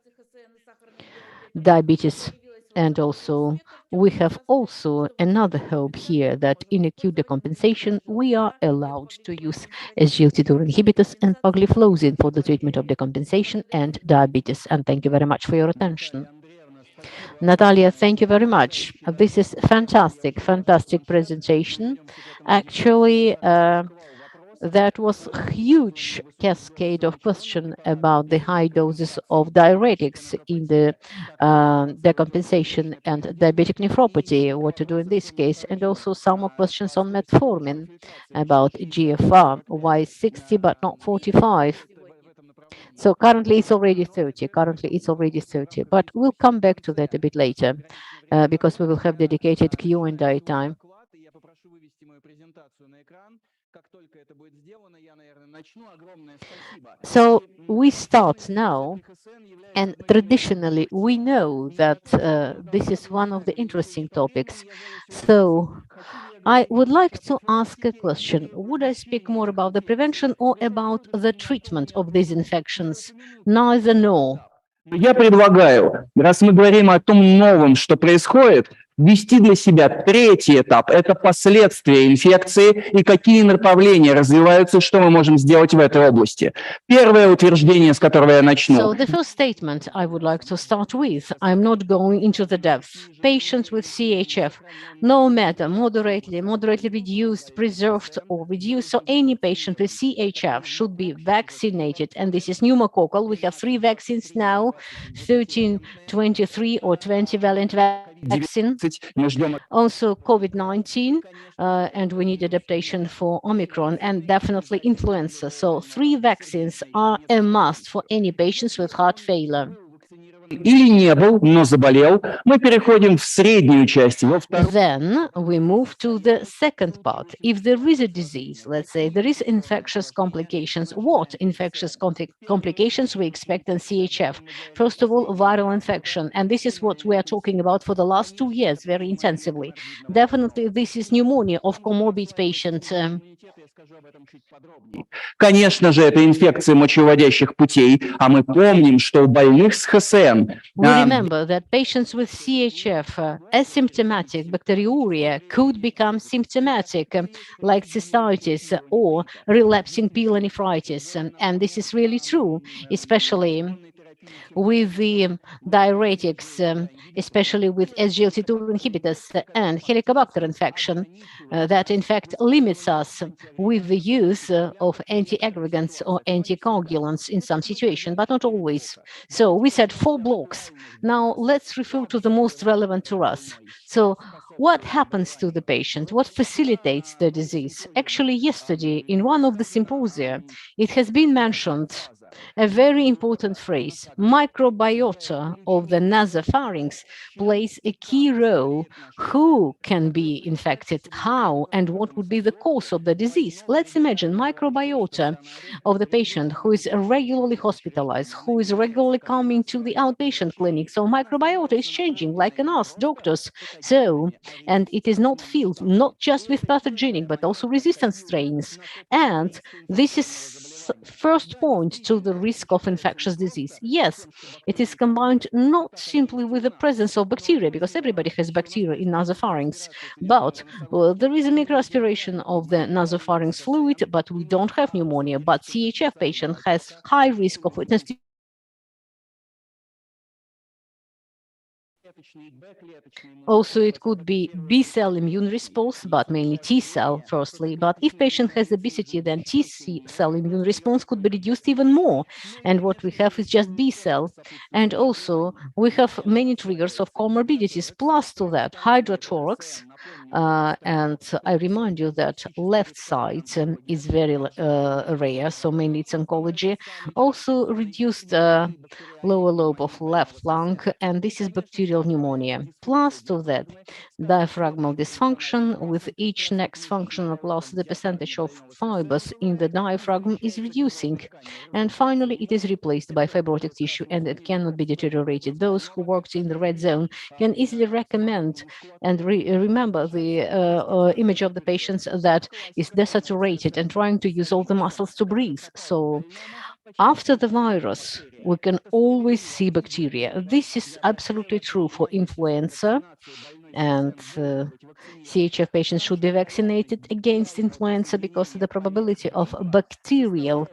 diabetes, and also we have also another hope here that in acute decompensation we are allowed to use SGLT2 inhibitors and empagliflozin for the treatment of decompensation and diabetes. And thank you very much for your attention. Natalia, thank you very much. This is fantastic presentation. Actually, that was a huge cascade of questions about the high doses of diuretics in the decompensation and diabetic nephropathy, what to do in this case, and also some more questions on metformin about GFR, why 60 but not 45. So currently it's already 30, but we'll come back to that a bit later because we will have dedicated Q&A time. So we start now, and traditionally we know that this is one of the interesting topics. So I would like to ask a question. Would I speak more about the prevention or about the treatment of these infections? Neither nor. Я предлагаю, раз мы говорим о том новом, что происходит, ввести для себя третий этап. Это последствия инфекции и какие направления развиваются, что мы можем сделать в этой области. Первое утверждение, с которого я начну. So the first statement I would like to start with, I'm not going into the depths. Patients with CHF, no matter moderately reduced, preserved or reduced, so any patient with CHF should be vaccinated. And this is pneumococcal. We have 3 vaccines now, 13, 23 or 20 valent vaccine. Also COVID-19, and we need adaptation for Omicron and definitely influenza. So 3 vaccines are a must for any patients with heart failure. Или не был, но заболел, мы переходим в среднюю часть. Then we move to the second part. If there is a disease, let's say there is infectious complications, what infectious complications we expect in CHF? First of all, viral infection. And this is what we are talking about for the last 2 years very intensively. Definitely, this is pneumonia of comorbid patient. Конечно же, это инфекция мочевыводящих путей, а мы помним, что у больных с ХСН We remember that patients with CHF, asymptomatic bacteriuria could become symptomatic, like cystitis or relapsing pyelonephritis. And this is really true, especially with the diuretics, especially with SGLT2 inhibitors and Helicobacter infection, that in fact limits us with the use of anti-aggregants or anticoagulants in some situation, but not always. So we said 4 blocks. Now let's refer to the most relevant to us. So what happens to the patient? What facilitates the disease? Actually, yesterday in one of the symposia, it has been mentioned a very important phrase. Microbiota of the nasopharynx plays a key role. Who can be infected, how, and what would be the cause of the disease? Let's imagine microbiota of the patient who is regularly hospitalized, who is regularly coming to the outpatient clinic. So microbiota is changing like in us, doctors. So, and it is not filled, not just with pathogenic, but also resistant strains. And this is first point to the risk of infectious disease. Yes, it is combined not simply with the presence of bacteria, because everybody has bacteria in nasopharynx, but there is a microaspiration of the nasopharynx fluid, but we don't have pneumonia. But CHF patient has high risk of witnessing Also, it could be B-cell immune response, but mainly T-cell, firstly. But if patient has obesity, then T-cell immune response could be reduced even more. And what we have is just B-cell. And also, we have many triggers of comorbidities, plus to that, hydrothorax. And I remind you that left side is very rare, so mainly it's oncology. Also, reduced lower lobe of left lung, and this is bacterial pneumonia. Plus to that, diaphragmal dysfunction with each next functional class, the percentage of fibers in the diaphragm is reducing. And finally, it is replaced by fibrotic tissue and it cannot be deteriorated. Those who worked in the red zone can easily recommend and remember the image of the patients that is desaturated and trying to use all the muscles to breathe. So after the virus, we can always see bacteria. This is absolutely true for influenza, and CHF patients should be vaccinated against influenza because the probability of bacterial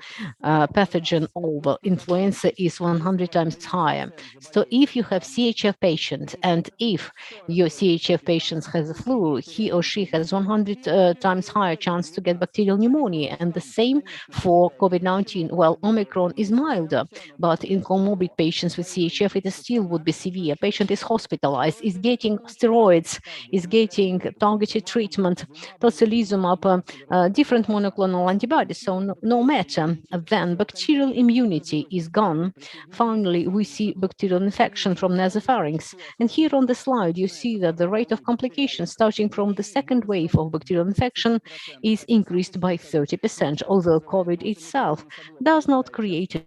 pathogen over influenza is 100 times higher. So if you have CHF patient and if your CHF patient has a flu, he or she has 100 times higher chance to get bacterial pneumonia. And the same for COVID-19. Well, Omicron is milder, but in comorbid patients with CHF, it still would be severe. Patient is hospitalized, is getting steroids, is getting targeted treatment, tocilizumab, different monoclonal antibodies. So no matter, then bacterial immunity is gone. Finally, we see bacterial infection from nasopharynx. And here on the slide, you see that the rate of complications starting from the second wave of bacterial infection is increased by 30%, although COVID itself does not create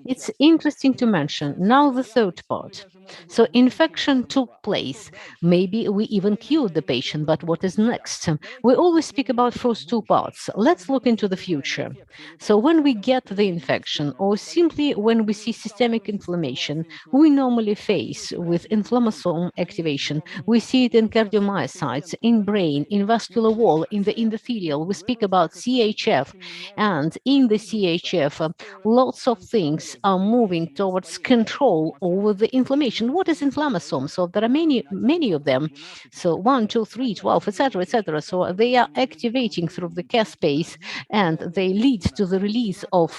It's interesting to mention now the third part. So infection took place. Maybe we even cured the patient, but what is next? We always speak about first two parts. Let's look into the future. So when we get the infection, or simply when we see systemic inflammation, we normally face with inflammasome activation. We see it in cardiomyocytes, in brain, in vascular wall, in the endothelial. We speak about CHF, and in the CHF, lots of things are moving towards control over the inflammation. What is inflammasome? So there are many of them. So 1, 2, 3, 12, etc., etc. So they are activating through the caspase, and they lead to the release of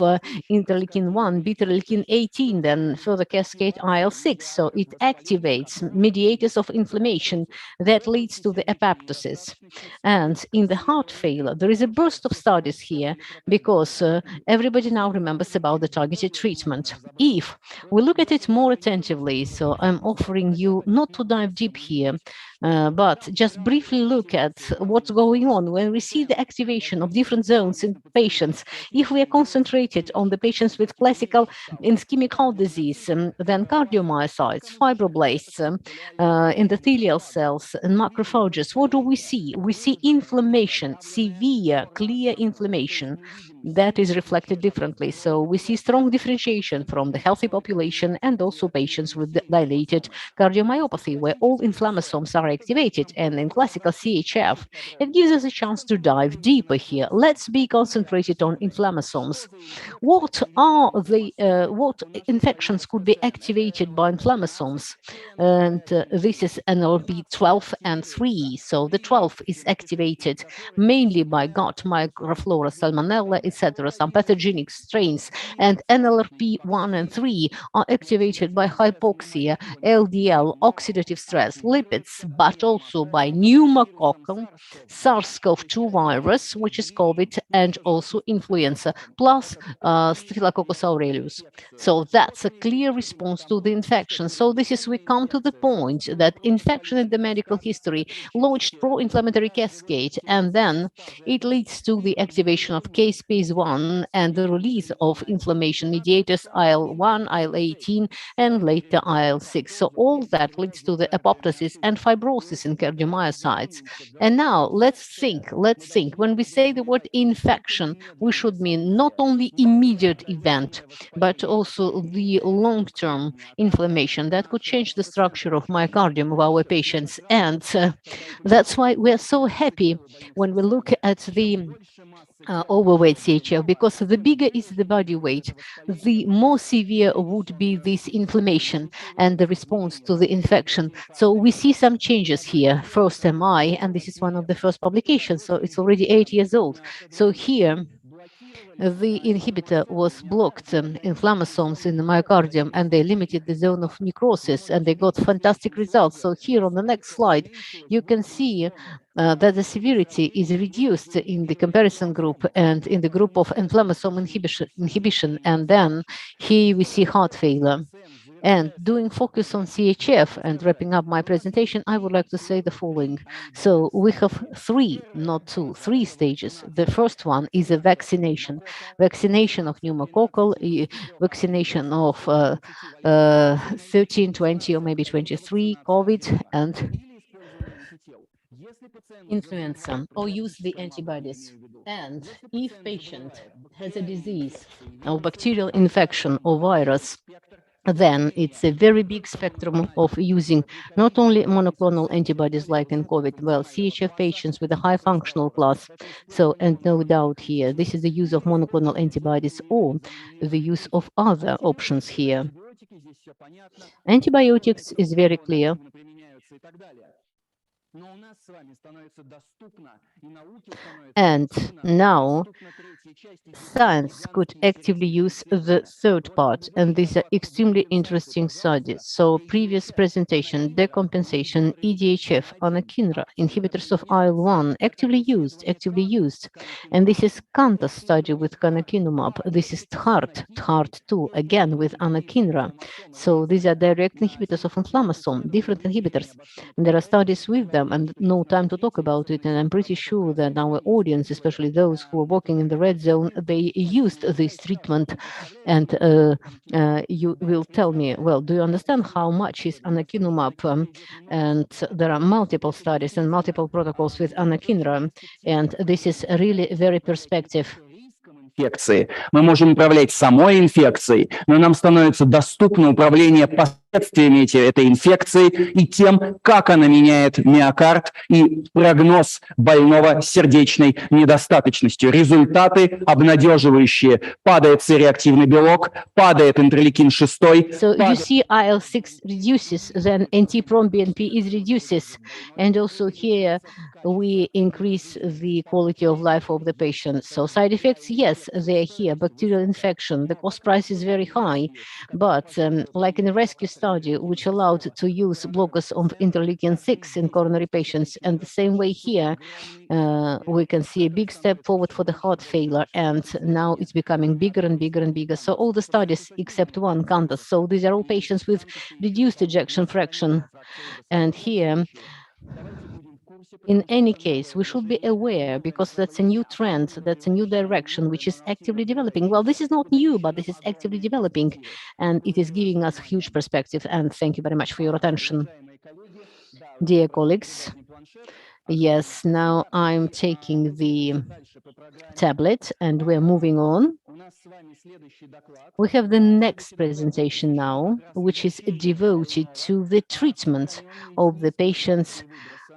interleukin-1, beta-interleukin-18, then further cascade IL-6. So it activates mediators of inflammation that leads to the apoptosis. And in the heart failure, there is a burst of studies here because everybody now remembers about the targeted treatment. If we look at it more attentively, so I'm offering you not to dive deep here, but just briefly look at what's going on when we see the activation of different zones in patients. If we are concentrated on the patients with classical ischemic heart disease, then cardiomyocytes, fibroblasts, endothelial cells, and macrophages, what do we see? We see inflammation, severe, clear inflammation that is reflected differently. So we see strong differentiation from the healthy population and also patients with dilated cardiomyopathy, where all inflammasomes are activated. And in classical CHF, it gives us a chance to dive deeper here. Let's be concentrated on inflammasomes. What are the what infections could be activated by inflammasomes? And this is NLP 12 and 3. So the 12 is activated mainly by gut microflora, salmonella, etc., some pathogenic strains, and NLRP 1 and 3 are activated by hypoxia, LDL, oxidative stress, lipids, but also by pneumococcal, SARS-CoV-2 virus, which is COVID, and also influenza, plus Staphylococcus aureus. So that's a clear response to the infection. So this is, we come to the point that infection in the medical history launched pro-inflammatory cascade, and then it leads to the activation of caspase-1 and the release of inflammation mediators IL-1, IL-18, and later IL-6. So all that leads to the apoptosis and fibrosis in cardiomyocytes. And now let's think, when we say the word infection, we should mean not only immediate event, but also the long-term inflammation that could change the structure of myocardium of our patients. And that's why we're so happy when we look at the overweight CHF, because the bigger is the body weight, the more severe would be this inflammation and the response to the infection. So we see some changes here. First MI, and this is one of the first publications, so it's already 8 years old. So here, the inhibitor was blocked inflammasomes in the myocardium, and they limited the zone of necrosis, and they got fantastic results. So here on the next slide, you can see that the severity is reduced in the comparison group and in the group of inflammasome inhibition. And then here we see heart failure. And doing focus on CHF and wrapping up my presentation, I would like to say the following. So we have 3, not 2, 3 stages. The first one is a vaccination of pneumococcal, vaccination of 13, 20, or maybe 23, COVID, and influenza, or use the antibodies. And if patient has a disease or bacterial infection or virus, then it's a very big spectrum of using not only monoclonal antibodies like in COVID, well, CHF patients with a high functional class. So, and no doubt here, this is the use of monoclonal antibodies or the use of other options here. Antibiotics is very clear. And now science could actively use the third part, and these are extremely interesting studies. So previous presentation, decompensation, EDHF, anakinra, inhibitors of IL-1, actively used. And this is Kanta study with canakinumab. This is THART2, again with anakinra. So these are direct inhibitors of inflammasome, different inhibitors. And there are studies with them. them and no time to talk about it. And I'm pretty sure that our audience, especially those who are working in the red zone, they used this treatment. And you will tell me, well, do you understand how much is anakinumab? And there are multiple studies and multiple protocols with anakinra, and this is really very perspective. Инфекции. Мы можем управлять самой инфекцией, но нам становится доступно управление последствиями этой инфекции и тем, как она меняет миокард и прогноз больного сердечной недостаточностью. Результаты обнадеживающие. Падает C-реактивный белок, падает интерлейкин-6. So you see IL-6 reduces, then NT-proBNP is reduces. And also here we increase the quality of life of the patient. So side effects, yes, they're here. Bacterial infection, the cost price is very high. But like in the rescue study, which allowed to use blockers of interleukin-6 in coronary patients, and the same way here, we can see a big step forward for the heart failure, and now it's becoming bigger and bigger and bigger. So all the studies except one count us. So these are all patients with reduced ejection fraction. And here, in any case, we should be aware because that's a new trend, that's a new direction which is actively developing. Well, this is not new, but this is actively developing, and it is giving us huge perspective. And thank you very much for your attention. Dear colleagues, yes, now I'm taking the tablet and we're moving on. We have the next presentation now, which is devoted to the treatment of the patients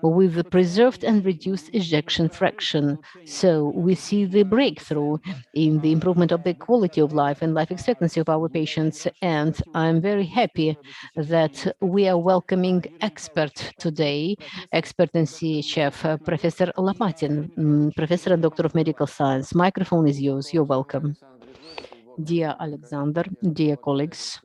with the preserved and reduced ejection fraction. So we see the breakthrough in the improvement of the quality of life and life expectancy of our patients. And I'm very happy that we are welcoming expert today, expert in CHF, Professor Lopatin, Professor and Doctor of Medical Science. Microphone is yours. You're welcome. Dear Alexander, dear colleagues,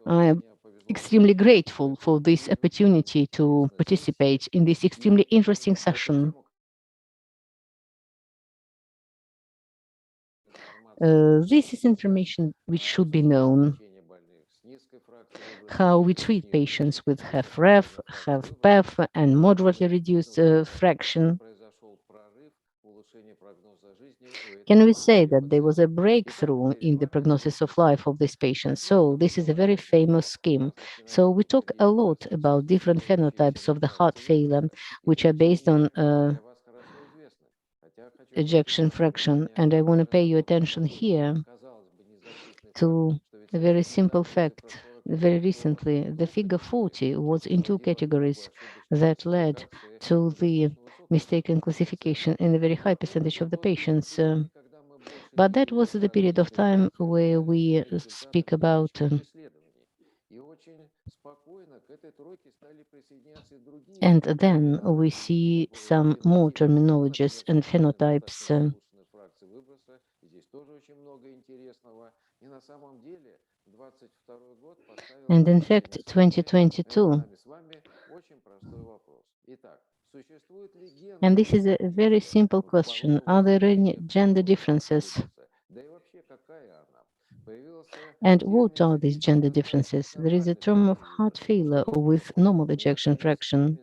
I am extremely grateful for this opportunity to participate in this extremely interesting session. This is information which should be known. How we treat patients with HFrEF, HFpEF, and moderately reduced fraction. Can we say that there was a breakthrough in the prognosis of life of these patients? So this is a very famous scheme. So we talk a lot about different phenotypes of the heart failure, which are based on ejection fraction. And I want to pay your attention here to a very simple fact. Very recently, the figure 40 was in two categories that led to the mistaken classification in a very high percentage of the patients. But that was the period of time where we speak about and then we see some more terminologies and phenotypes. And in fact, 2022. And this is a very simple question. Are there any gender differences? And what are these gender differences? There is a term of heart failure with normal ejection fraction.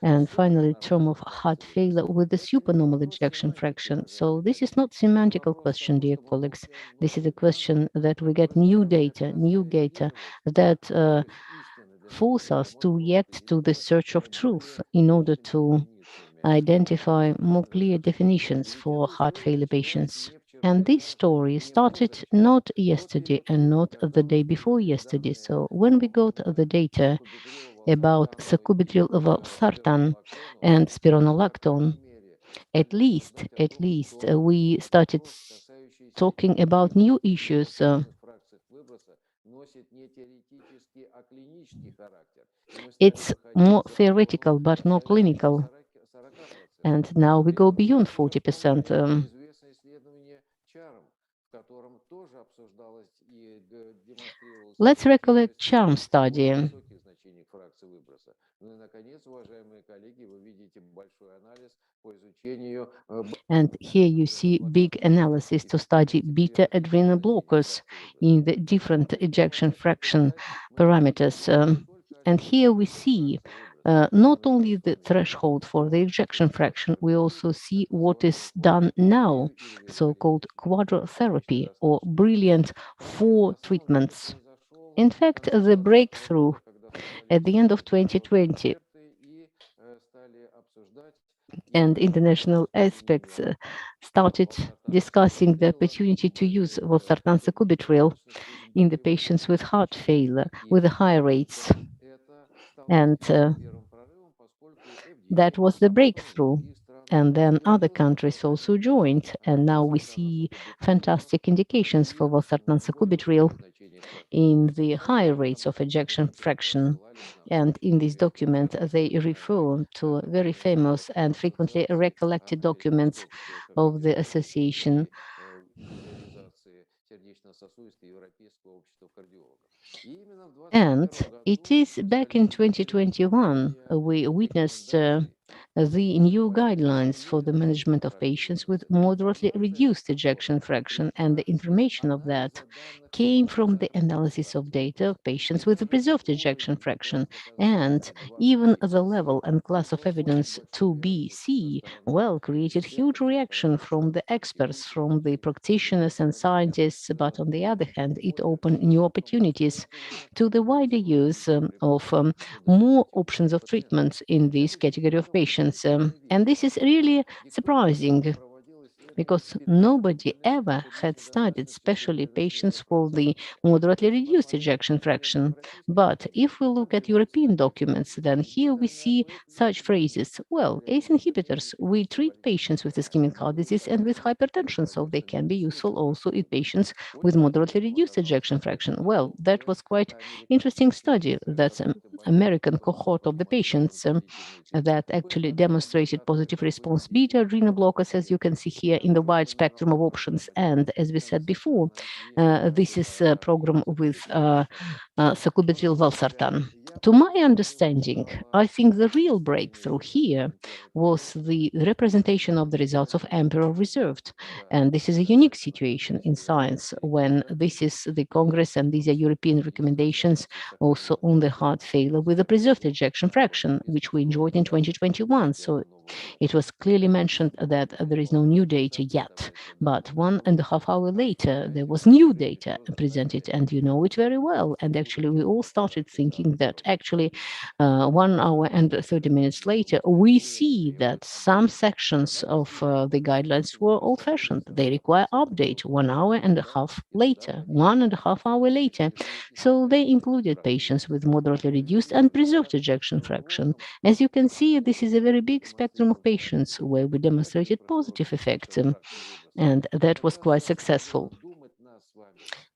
And finally, term of heart failure with the supernormal ejection fraction. So this is not semantical question, dear colleagues. This is a question that we get new data that force us to react to the search of truth in order to identify more clear definitions for heart failure patients. And this story started not yesterday and not the day before yesterday. So when we got the data about sacubitril valsartan and spironolactone, at least we started talking about new issues. It's more theoretical, but not clinical. And now we go beyond 40%. Let's recollect CHARM study. And here you see big analysis to study beta adrenal blockers in the different ejection fraction parameters. And here we see not only the threshold for the ejection fraction, we also see what is done now, so-called quadrotherapy or brilliant 4 treatments. In fact, the breakthrough at the end of 2020 and international aspects started discussing the opportunity to use valsartan sacubitril in the patients with heart failure with the high rates. And that was the breakthrough. And then other countries also joined. And now we see fantastic indications for valsartan sacubitril in the higher rates of ejection fraction. And in this document, they refer to very famous and frequently recollected documents of the association. And it is back in 2021, we witnessed the new guidelines for the management of patients with moderately reduced ejection fraction, and the information of that came from the analysis of data of patients with a preserved ejection fraction. And even the level and class of evidence 2B/C, well, created huge reaction from the experts, from the practitioners and scientists, but on the other hand, it opened new opportunities to the wider use of more options of treatment in this category of patients. And this is really surprising, because nobody ever had studied especially patients for the moderately reduced ejection fraction. But if we look at European documents, then here we see such phrases. Well, ACE inhibitors, we treat patients with ischemic heart disease and with hypertension, so they can be useful also in patients with moderately reduced ejection fraction. Well, that was quite interesting study. That's an American cohort of the patients that actually demonstrated positive response. Beta adrenal blockers, as you can see here, in the wide spectrum of options. And as we said before, this is a program with sacubitril valsartan. To my understanding, I think the real breakthrough here was the representation of the results of Emperor Reserved. And this is a unique situation in science when this is the Congress and these are European recommendations also on the heart failure with a preserved ejection fraction, which we enjoyed in 2021. So it was clearly mentioned that there is no new data yet, but 1.5 hours later, there was new data presented, and you know it very well. And actually, we all started thinking that actually 1 hour and 30 minutes later, we see that some sections of the guidelines were old-fashioned. They require update 1.5 hours later, 1.5 hours later. So they included patients with moderately reduced and preserved ejection fraction. As you can see, this is a very big spectrum of patients where we demonstrated positive effects, and that was quite successful.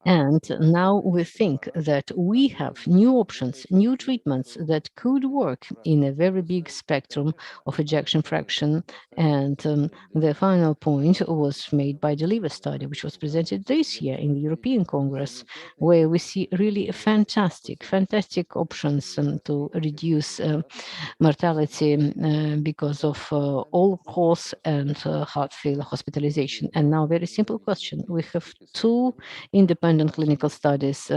And now we think that we have new options, new treatments that could work in a very big spectrum of ejection fraction. And the final point was made by the liver study, which was presented this year in the European Congress, where we see really fantastic options to reduce mortality because of all-cause and heart failure hospitalization. And now, very simple question. We have 2 independent clinical studies.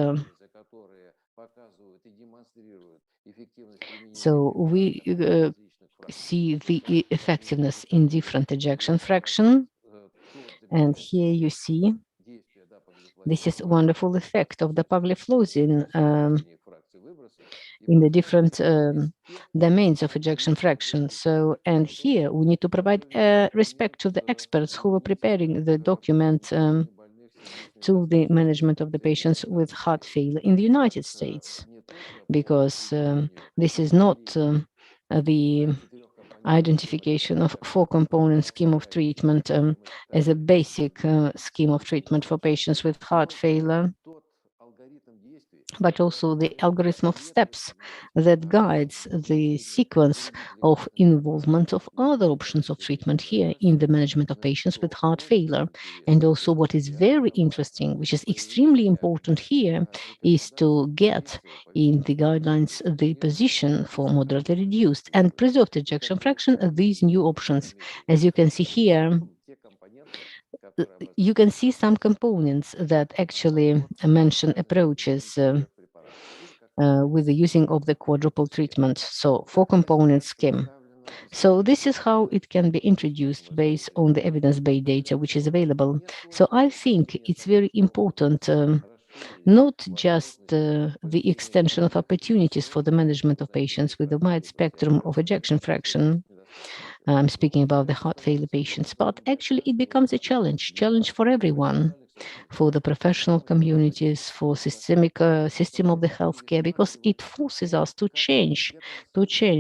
So we see the effectiveness in different ejection fraction. And here you see this is wonderful effect of the dapagliflozin in the different domains of ejection fraction. So, and here we need to provide respect to the experts who were preparing the document to the management of the patients with heart failure in the United States, because this is not the identification of 4-component scheme of treatment as a basic scheme of treatment for patients with heart failure, but also the algorithm of steps that guides the sequence of involvement of other options of treatment here in the management of patients with heart failure. And also what is very interesting, which is extremely important here, is to get in the guidelines the position for moderately reduced and preserved ejection fraction of these new options. As you can see here, you can see some components that actually mention approaches with the using of the quadruple treatment, so 4-component scheme. So this is how it can be introduced based on the evidence-based data which is available. So I think it's very important, not just the extension of opportunities for the management of patients with a wide spectrum of ejection fraction. I'm speaking about the heart failure patients, but actually it becomes a challenge for everyone, for the professional communities, for system of the healthcare, because it forces us to change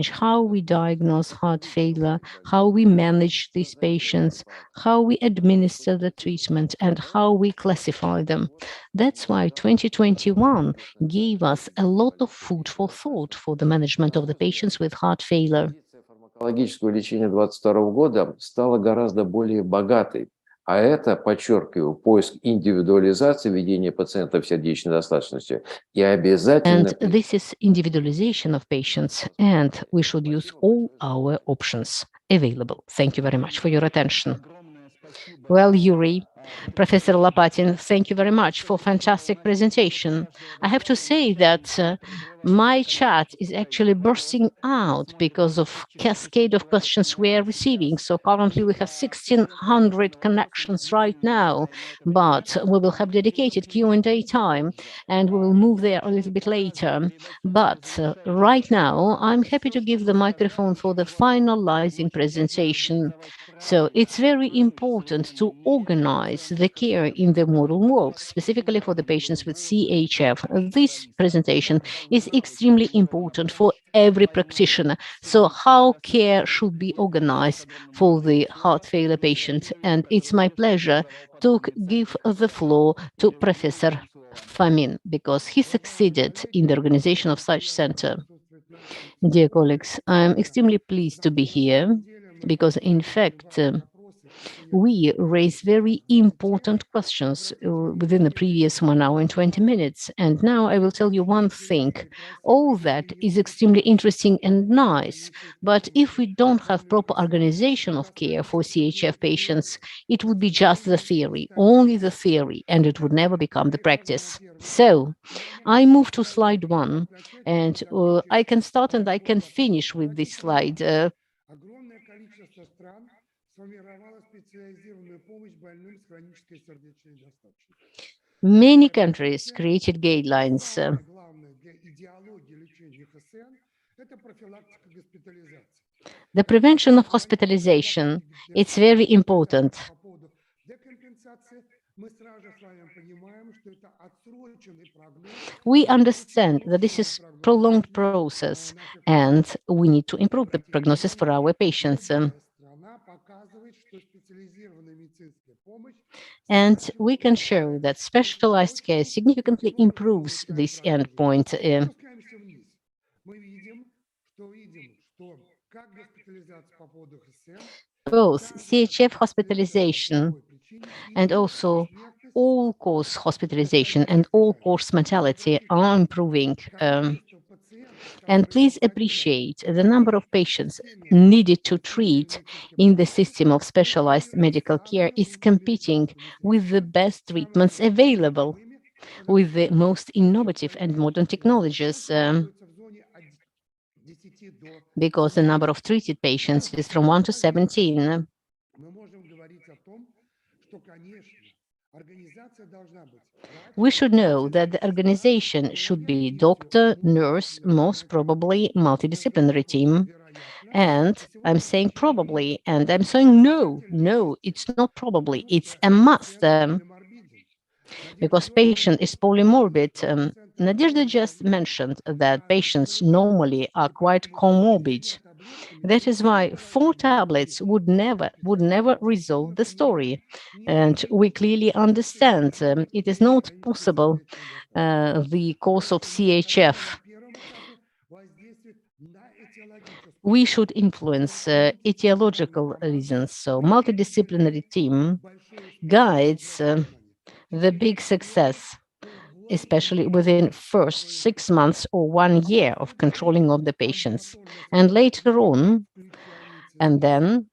how we diagnose heart failure, how we manage these patients, how we administer the treatment, and how we classify them. That's why 2021 gave us a lot of food for thought for the management of the patients with heart failure. Фармакологического лечения 2022 года стала гораздо более богатой. А это, подчеркиваю, поиск индивидуализации ведения пациентов с сердечной недостаточностью и обязательно... And this is individualization of patients, and we should use all our options available. Thank you very much for your attention. Well, Yuri, Professor Lopatin, thank you very much for fantastic presentation. I have to say that my chat is actually bursting out because of cascade of questions we are receiving. So currently we have 1,600 connections right now, but we will have dedicated Q&A time and we will move there a little bit later. But right now, I'm happy to give the microphone for the finalizing presentation. So it's very important to organize the care in the modern world, specifically for the patients with CHF. This presentation is extremely important for every practitioner. So how care should be organized for the heart failure patient. And it's my pleasure to give the floor to Professor Fomin, because he succeeded in the organization of such center. Dear colleagues, I'm extremely pleased to be here because, in fact, we raised very important questions within the previous 1 hour and 20 minutes. And now I will tell you one thing. All that is extremely interesting and nice, but if we don't have proper organization of care for CHF patients, it would be just the theory, only the theory, and it would never become the practice. So I move to slide 1, and I can start and I can finish with this slide. Many countries created guidelines. The prevention of hospitalization, it's very important. We understand that this is a prolonged process and we need to improve the prognosis for our patients. And we can show that specialized care significantly improves this endpoint. Both CHF hospitalization and also all-cause hospitalization and all-cause mortality are improving. And please appreciate the number of patients needed to treat in the system of specialized medical care is competing with the best treatments available, with the most innovative and modern technologies, because the number of treated patients is from 1 to 17. We should know that the organization should be doctor, nurse, most probably multidisciplinary team. And I'm saying probably, and I'm saying no, it's not probably, it's a must. Because patient is polymorbid. Nadezhda just mentioned that patients normally are quite comorbid. That is why 4 tablets would never resolve the story. And we clearly understand it is not possible the cause of CHF. We should influence etiological reasons. So multidisciplinary team guides the big success, especially within first 6 months or 1 year of controlling of the patients. And later on, and then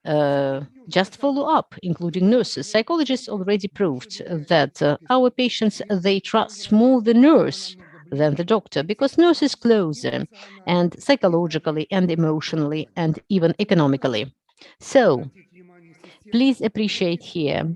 just follow up, including nurses. Psychologists already proved that our patients, they trust more the nurse than the doctor, because nurse is closer, and psychologically and emotionally and even economically. So please appreciate here,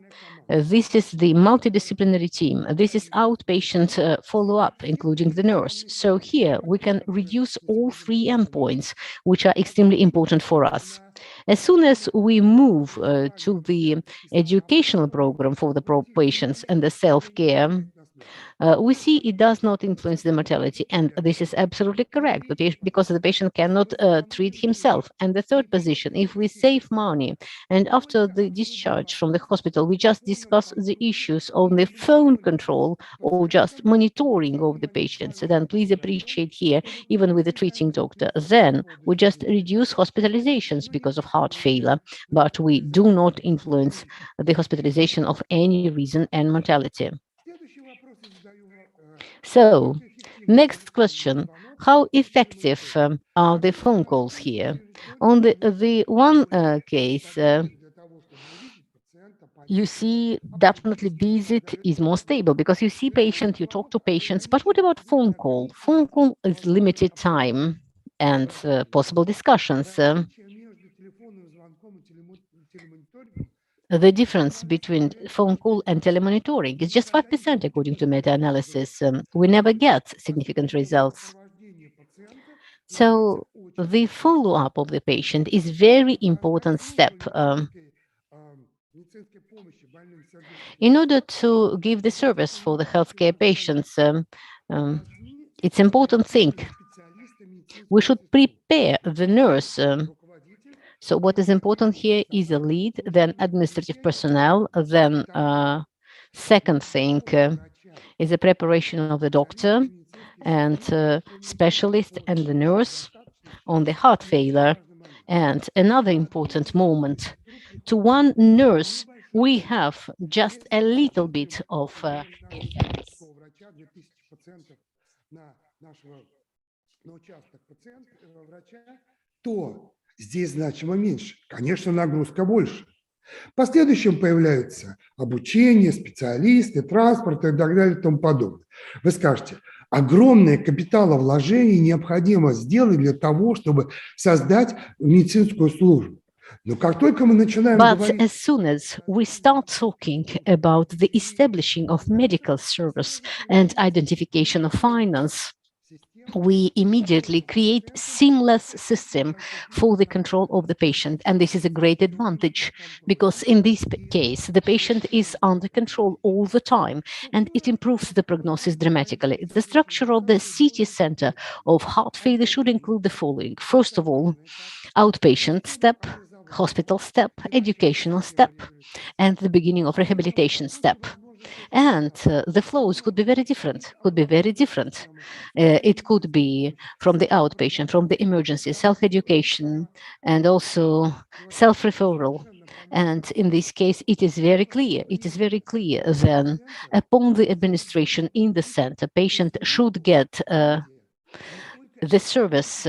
this is the multidisciplinary team. This is outpatient follow-up, including the nurse. So here we can reduce all three endpoints, which are extremely important for us. As soon as we move to the educational program for the patients and the self-care, we see it does not influence the mortality, and this is absolutely correct, because the patient cannot treat himself. And the third position, if we save money, and after the discharge from the hospital, we just discuss the issues on the phone control or just monitoring of the patients, then please appreciate here, even with the treating doctor, then we just reduce hospitalizations because of heart failure, but we do not influence the hospitalization of any reason and mortality. So, next question, how effective are the phone calls here? On the one case, you see definitely visit is more stable because you see patient, you talk to patients, but what about phone call? Phone call is limited time and possible discussions. The difference between phone call and telemonitoring is just 5% according to meta-analysis. We never get significant results. So the follow-up of the patient is very important step. In order to give the service for the healthcare patients, it's important thing. We should prepare the nurse. So what is important here is a lead, then administrative personnel, then second thing is the preparation of the doctor and specialist and the nurse on the heart failure. And another important moment, to one nurse, we have just a little bit of то здесь значимо меньше. Конечно, нагрузка больше. В последующем появляются обучение, специалисты, транспорт и так далее и тому подобное. Вы скажете, огромное капиталовложение необходимо сделать для того, чтобы создать медицинскую службу. Но как только мы начинаем говорить... as soon as we start talking about the establishing of medical service and identification of finance, we immediately create seamless system for the control of the patient. And this is a great advantage because in this case, the patient is under control all the time and it improves the prognosis dramatically. The structure of the city center of heart failure should include the following. First of all, outpatient step, hospital step, educational step, and the beginning of rehabilitation step. And the flows could be very different, It could be from the outpatient, from the emergency, self-education, and also self-referral. And in this case, it is very clear then upon the administration in the center, patient should get the service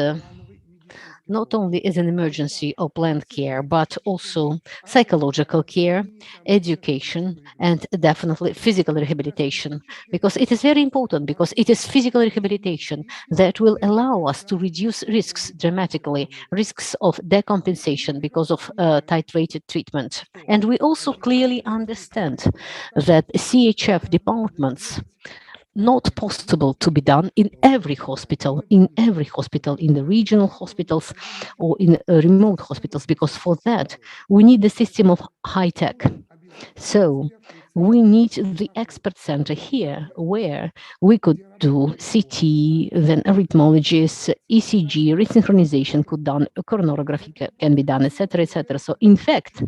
not only as an emergency or planned care, but also psychological care, education, and definitely physical rehabilitation. Because it is very important, because it is physical rehabilitation that will allow us to reduce risks dramatically, risks of decompensation because of titrated treatment. And we also clearly understand that CHF departments not possible to be done in every hospital, in the regional hospitals or in remote hospitals, because for that, we need the system of high tech. So we need the expert center here where we could do CT, then arrhythmologists, ECG, resynchronization could done, coronarography can be done, etc., etc. So in fact,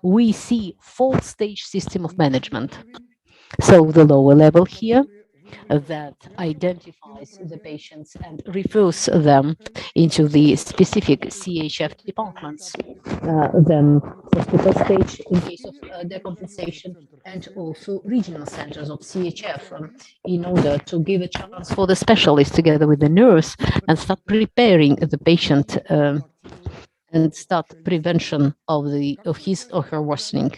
we see full-stage system of management. So the lower level here that identifies the patients and refers them into the specific CHF departments, then hospital stage in case of decompensation, and also regional centers of CHF in order to give a chance for the specialist together with the nurse and start preparing the patient and start prevention of his or her worsening.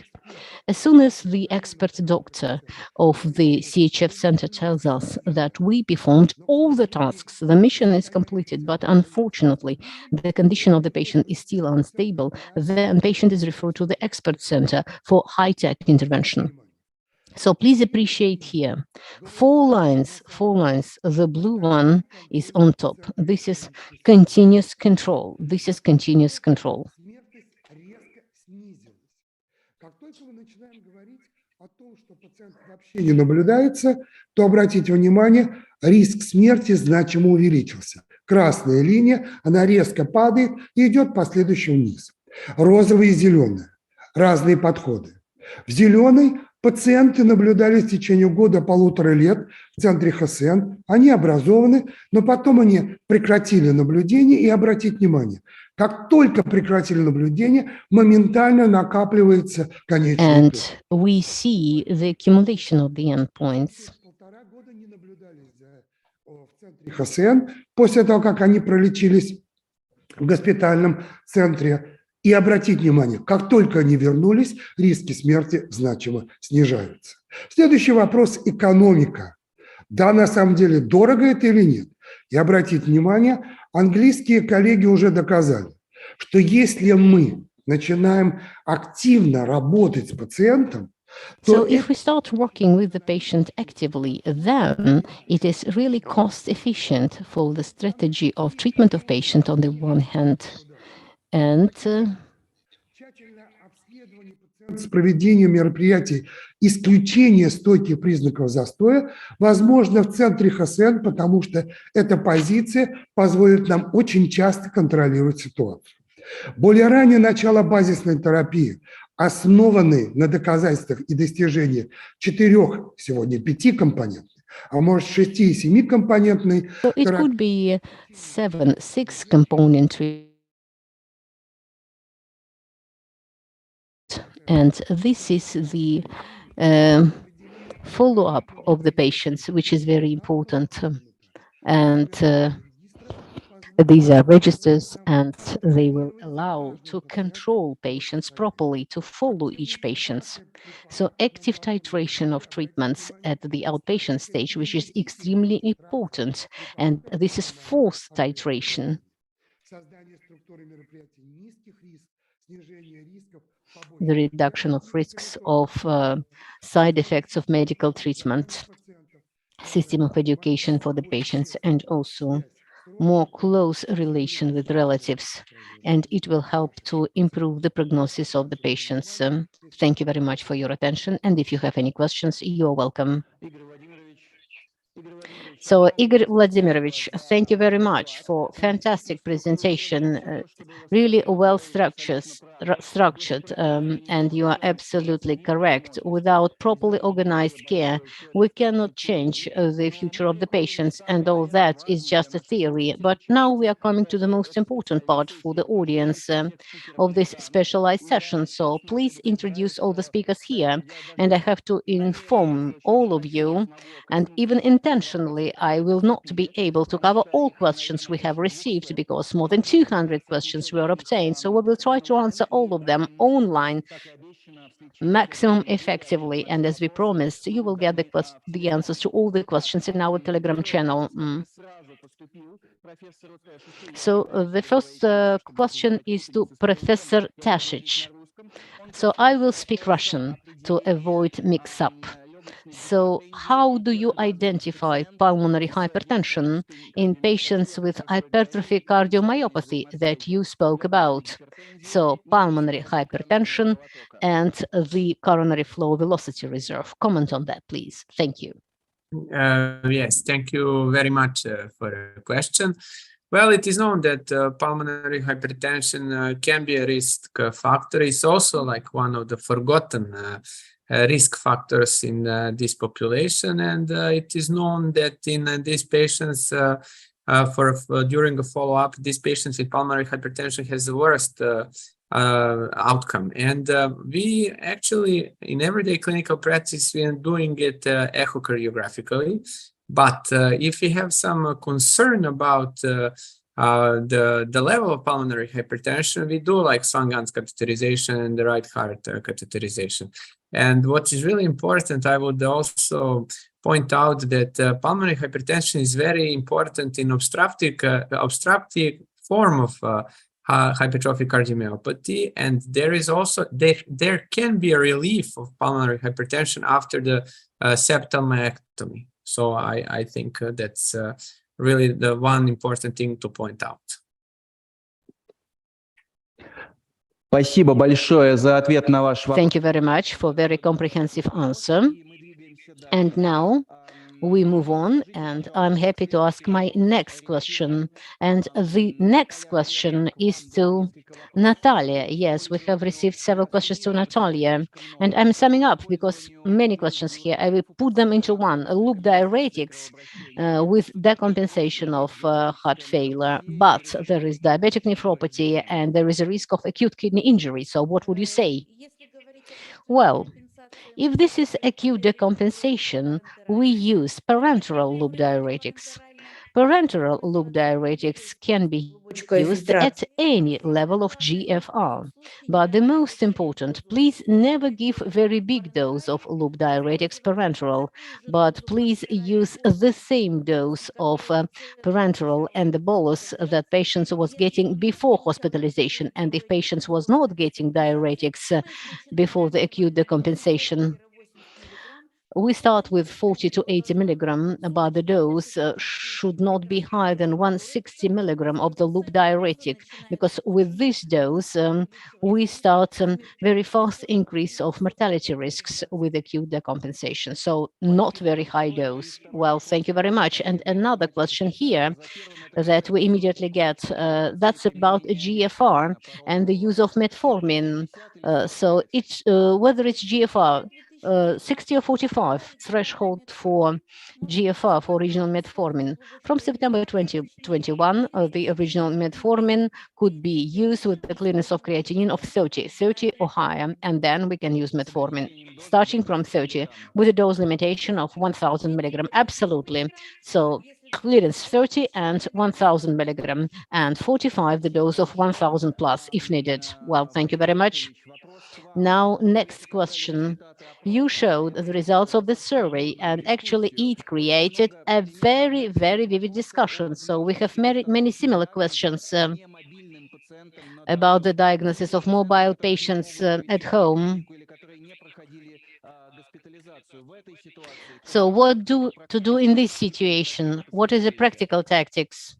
As soon as the expert doctor of the CHF center tells us that we performed all the tasks, the mission is completed, but unfortunately, the condition of the patient is still unstable, then patient is referred to the expert center for high-tech intervention. So please appreciate here, 4 lines, the blue one is on top. This is continuous control. This is continuous control. Как только мы начинаем говорить о том, что пациент вообще не наблюдается, то обратите внимание, риск смерти значимо увеличился. Красная линия, она резко падает и идет последующим вниз. Розовый и зеленый. Разные подходы. В зеленой пациенты наблюдались в течение года, 1,5 лет в центре ХСН. Они образованы, но потом они прекратили наблюдение и обратите внимание, как только прекратили наблюдение, моментально накапливается конечный итог. And we see the accumulation of the endpoints. 1,5 года не наблюдались в центре ХСН после того, как они пролечились в госпитальном центре. И обратите внимание, как только они вернулись, риски смерти значимо снижаются. Следующий вопрос – экономика. Да, на самом деле, дорого это или нет? И обратите внимание, английские коллеги уже доказали, что если мы начинаем активно работать с пациентом, So if we start working with the patient actively, then it is really cost efficient for the strategy of treatment of patient on the one hand. And с проведением мероприятий исключения стойких признаков застоя возможно в центре ХСН, потому что эта позиция позволит нам очень часто контролировать ситуацию. Более раннее начало базисной терапии, основанной на доказательствах и достижениях 4, сегодня 5-компонентной, а может 6 и 7-компонентной. So it could be 7, 6-component. And this is the follow-up of the patients, which is very important. And these are registers, and they will allow to control patients properly, to follow each patient. So active titration of treatments at the outpatient stage, which is extremely important. And this is forced titration. The reduction of risks of side effects of medical treatment, system of education for the patients, and also more close relation with relatives, and it will help to improve the prognosis of the patients. Thank you very much for your attention, and if you have any questions, you're welcome. So, Igor Vladimirovich, thank you very much for fantastic presentation, really well structured, and you are absolutely correct. Without properly organized care, we cannot change the future of the patients, and all that is just a theory. But now we are coming to the most important part for the audience of this specialized session. So please introduce all the speakers here, and I have to inform all of you, and even intentionally, I will not be able to cover all questions we have received because more than 200 questions were obtained. So we will try to answer all of them online, maximum effectively. And as we promised, you will get the answers to all the questions in our Telegram channel. So the first question is to Professor Tashich. So I will speak Russian to avoid mix-up. So how do you identify pulmonary hypertension in patients with hypertrophic cardiomyopathy that you spoke about? So pulmonary hypertension and the coronary flow velocity reserve. Comment on that, please. Thank you. Yes, thank you very much for the question. Well, it is known that pulmonary hypertension can be a risk factor. It's also like one of the forgotten risk factors in this population, and it is known that in these patients, during a follow-up, these patients with pulmonary hypertension has the worst outcome. And we actually, in everyday clinical practice, we are doing it echocardiographically. But if we have some concern about the level of pulmonary hypertension, we do like Swan-Ganz catheterization and the right heart catheterization. And what is really important, I would also point out that pulmonary hypertension is very important in obstructive form of hypertrophic cardiomyopathy, and there is also there can be a relief of pulmonary hypertension after the septal myectomy. So I think that's really the one important thing to point out. Спасибо большое за ответ на ваш вопрос. Thank you very much for very comprehensive answer. And now we move on, and I'm happy to ask my next question. And the next question is to Natalia. Yes, we have received several questions to Natalia, and I'm summing up because many questions here. I will put them into one. Loop diuretics with decompensation of heart failure, but there is diabetic nephropathy and there is a risk of acute kidney injury. So what would you say? Well, if this is acute decompensation, we use parenteral loop diuretics. Parenteral loop diuretics can be used at any level of GFR. But the most important, please never give very big dose of loop diuretics parenteral, but please use the same dose of parenteral and the bolus that patients was getting before hospitalization. And if patients was not getting diuretics before the acute decompensation, we start with 40 to 80 milligram, but the dose should not be higher than 160 milligram of the loop diuretic, because with this dose, we start very fast increase of mortality risks with acute decompensation. So not very high dose. Well, thank you very much. And another question here that we immediately get, that's about GFR and the use of metformin. So it's whether it's GFR, 60 or 45 threshold for GFR for original metformin. From September 2021, the original metformin could be used with the clearance of creatinine of 30 or higher, and then we can use metformin starting from 30 with a dose limitation of 1000 milligram. Absolutely. So clearance 30 and 1000 milligram, and 45 the dose of 1000 plus if needed. Well, thank you very much. Now, next question. You showed the results of the survey, and actually it created a very, very vivid discussion. So we have many similar questions about the diagnosis of mobile patients at home. So what to do in this situation? What is the practical tactics?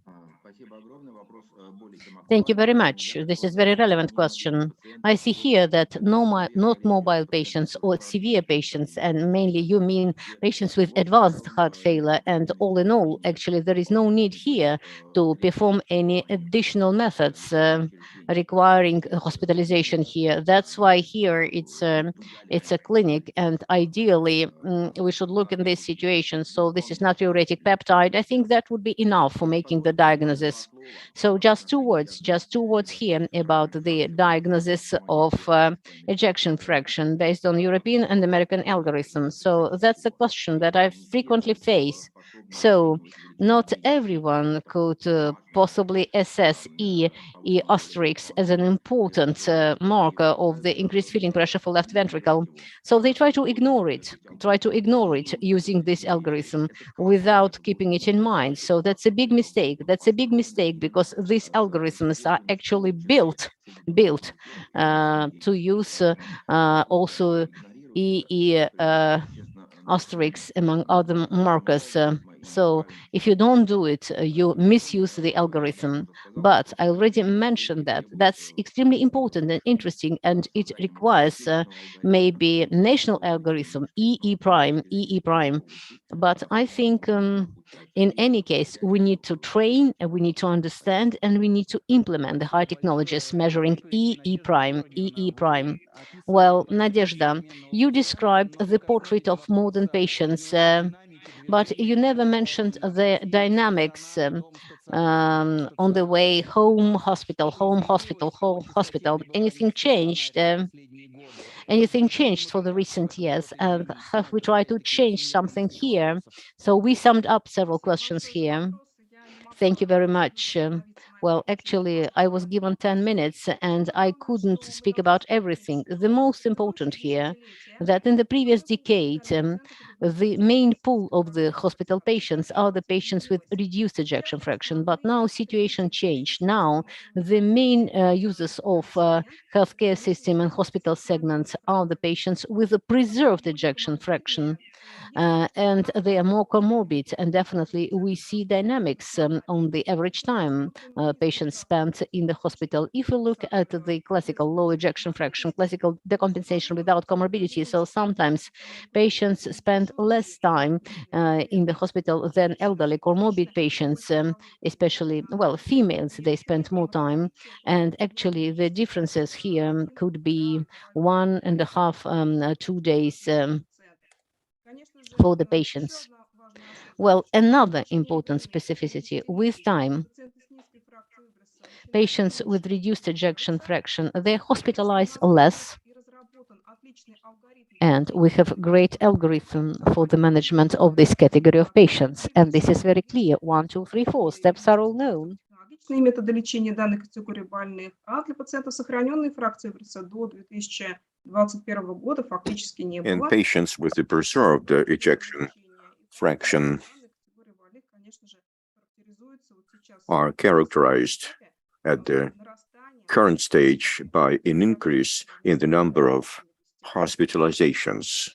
Thank you very much. This is a very relevant question. I see here that not mobile patients or severe patients, and mainly you mean patients with advanced heart failure, and all in all, actually, there is no need here to perform any additional methods requiring hospitalization here. That's why here it's a clinic, and ideally we should look in this situation. So this is not natriuretic peptide. I think that would be enough for making the diagnosis. So just two words here about the diagnosis of ejection fraction based on European and American algorithms. So that's a question that I frequently face. So not everyone could possibly assess E asterisk as an important marker of the increased filling pressure for left ventricle. So they try to ignore it using this algorithm without keeping it in mind. So that's a big mistake. That's a big mistake because these algorithms are actually built to use also E asterisk among other markers. So if you don't do it, you misuse the algorithm. But I already mentioned that. That's extremely important and interesting, and it requires maybe national algorithm, EE prime. But I think in any case, we need to train, and we need to understand, and we need to implement the high technologies measuring EE prime. Well, Nadezhda, you described the portrait of modern patients, but you never mentioned the dynamics on the way home, hospital. Anything changed? Anything changed for the recent years? Have we tried to change something here? So we summed up several questions here. Thank you very much. Well, actually, I was given 10 minutes and I couldn't speak about everything. The most important here, that in the previous decade, the main pool of the hospital patients are the patients with reduced ejection fraction. But now situation changed. Now, the main users of healthcare system and hospital segments are the patients with a preserved ejection fraction. And they are more comorbid, and definitely we see dynamics on the average time patients spent in the hospital. If you look at the classical low ejection fraction, classical decompensation without comorbidity, so sometimes patients spend less time in the hospital than elderly comorbid patients, especially, well, females, they spend more time. And actually the differences here could be 1.5, 2 days for the patients. Well, another important specificity with time, patients with reduced ejection fraction, they're hospitalized less, and we have great algorithm for the management of this category of patients. And this is very clear. 1, 2, 3, 4 steps are all known. Методы лечения данной категории больных, а для пациентов с сохраненной фракцией ВРЦ до 2021 года фактически не было. And patients with the preserved ejection fraction are characterized at the current stage by an increase in the number of hospitalizations.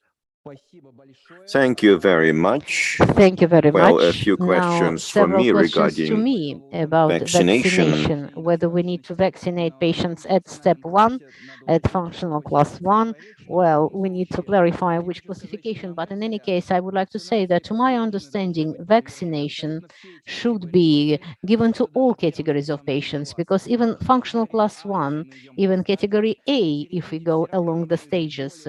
Thank you very much. Thank you very much. Well, a few questions for several me questions to regarding me about vaccination, whether we need to vaccinate patients at step 1, at functional class 1. Well, we need to clarify which classification, but in any case, I would like to say that to my understanding, vaccination should be given to all categories of patients, because even functional class 1, even category A, if we go along the stages,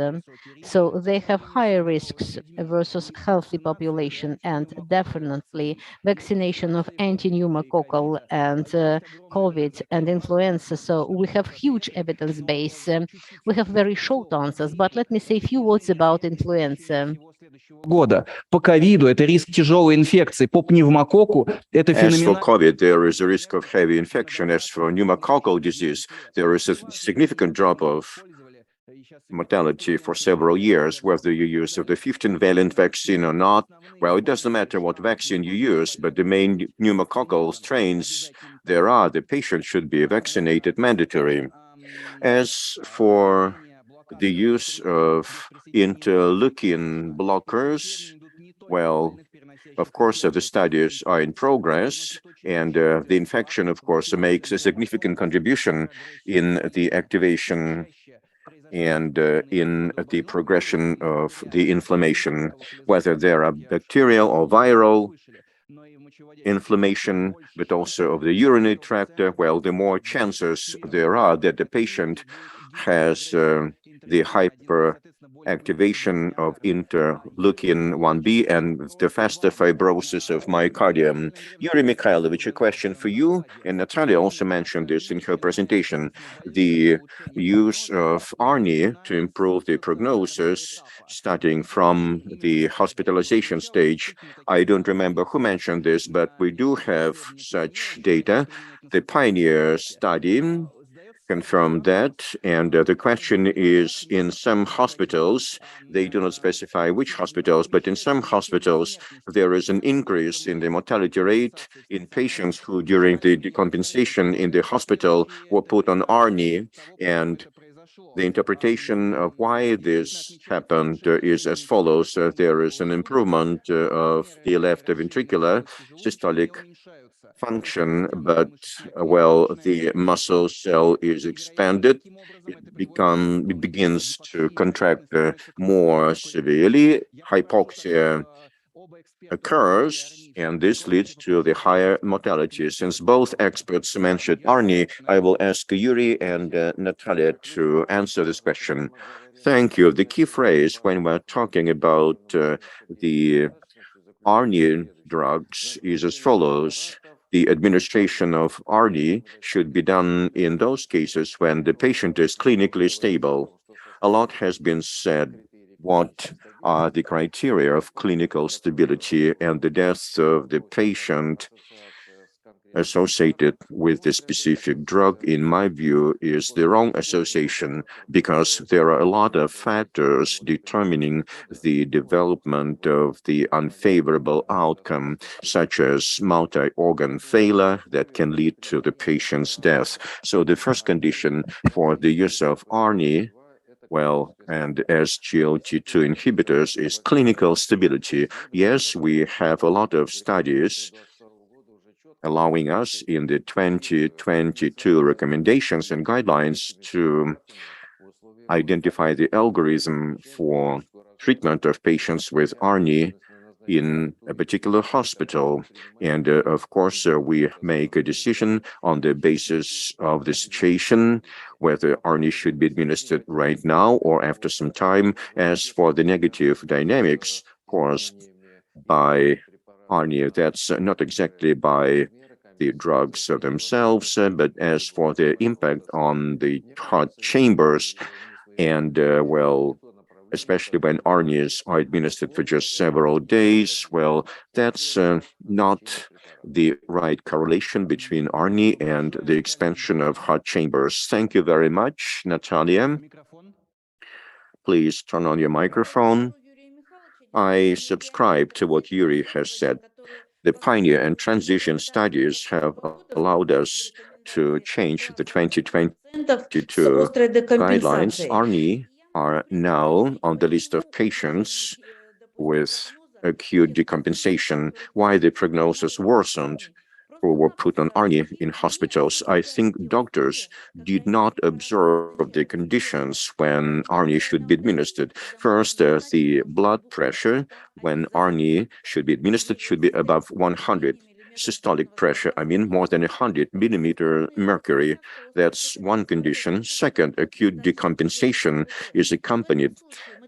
so they have higher risks versus healthy population, and definitely vaccination of anti-pneumococcal and COVID and influenza. So we have huge evidence base. We have very short answers, but let me say a few words about influenza. Года. По ковиду это риск тяжелой инфекции, по пневмококку это As for феноменально. COVID, there is a risk of heavy infection. As for pneumococcal disease, there is a significant drop of mortality for several years, whether you use the 15-valent vaccine or not. Well, it doesn't matter what vaccine you use, but the main pneumococcal strains there are, the patient should be vaccinated mandatory. As for the use of interleukin blockers, well, of course, the studies are in progress, and the infection, of course, makes a significant contribution in the activation and in the progression of the inflammation, whether there are bacterial or viral inflammation, but also of the urinary tract. Well, the more chances there are that the patient has the hyperactivation of interleukin-1b and the faster fibrosis of myocardium. Yuri Mikhailovich, a question for you, and Natalia also mentioned this in her presentation. The use of ARNI to improve the prognosis, starting from the hospitalization stage. I don't remember who mentioned this, but we do have such data. The Pioneer study confirmed that, and the question is, in some hospitals, they do not specify which hospitals, but in some hospitals, there is an increase in the mortality rate in patients who, during the decompensation in the hospital, were put on ARNI, and the interpretation of why this happened is as follows. There is an improvement of the left ventricular systolic function, but well, the muscle cell is expanded. It begins to contract more severely. Hypoxia occurs, and this leads to the higher mortality. Since both experts mentioned ARNI, I will ask Yuri and Natalia to answer this question. Thank you. The key phrase when we're talking about the ARNI drugs is as follows. The administration of ARNI should be done in those cases when the patient is clinically stable. A lot has been said. What are the criteria of clinical stability, and the deaths of the patient associated with the specific drug, in my view, is the wrong association, because there are a lot of factors determining the development of the unfavorable outcome, such as multi-organ failure that can lead to the patient's death. So the first condition for the use of ARNI, well, and SGLT2 inhibitors, is clinical stability. Yes, we have a lot of studies allowing us in the 2022 recommendations and guidelines to identify the algorithm for treatment of patients with ARNI in a particular hospital. And of course, we make a decision on the basis of the situation, whether ARNI should be administered right now or after some time. As for the negative dynamics caused by ARNI, that's not exactly by the drugs themselves, but as for the impact on the heart chambers, and well, especially when ARNIs are administered for just several days, well, that's not the right correlation between ARNI and the expansion of heart chambers. Thank you very much, Natalia. Please turn on your microphone. I subscribe to what Yuri has said. The pioneer and transition studies have allowed us to change the 2022 guidelines. ARNI are now on the list of patients with acute decompensation. Why the prognosis worsened, who were put on ARNI in hospitals? I think doctors did not observe the conditions when ARNI should be administered. First, the blood pressure when ARNI should be administered should be above 100. Systolic pressure, I mean, more than 100 millimeter mercury. That's one condition. Second, acute decompensation is accompanied,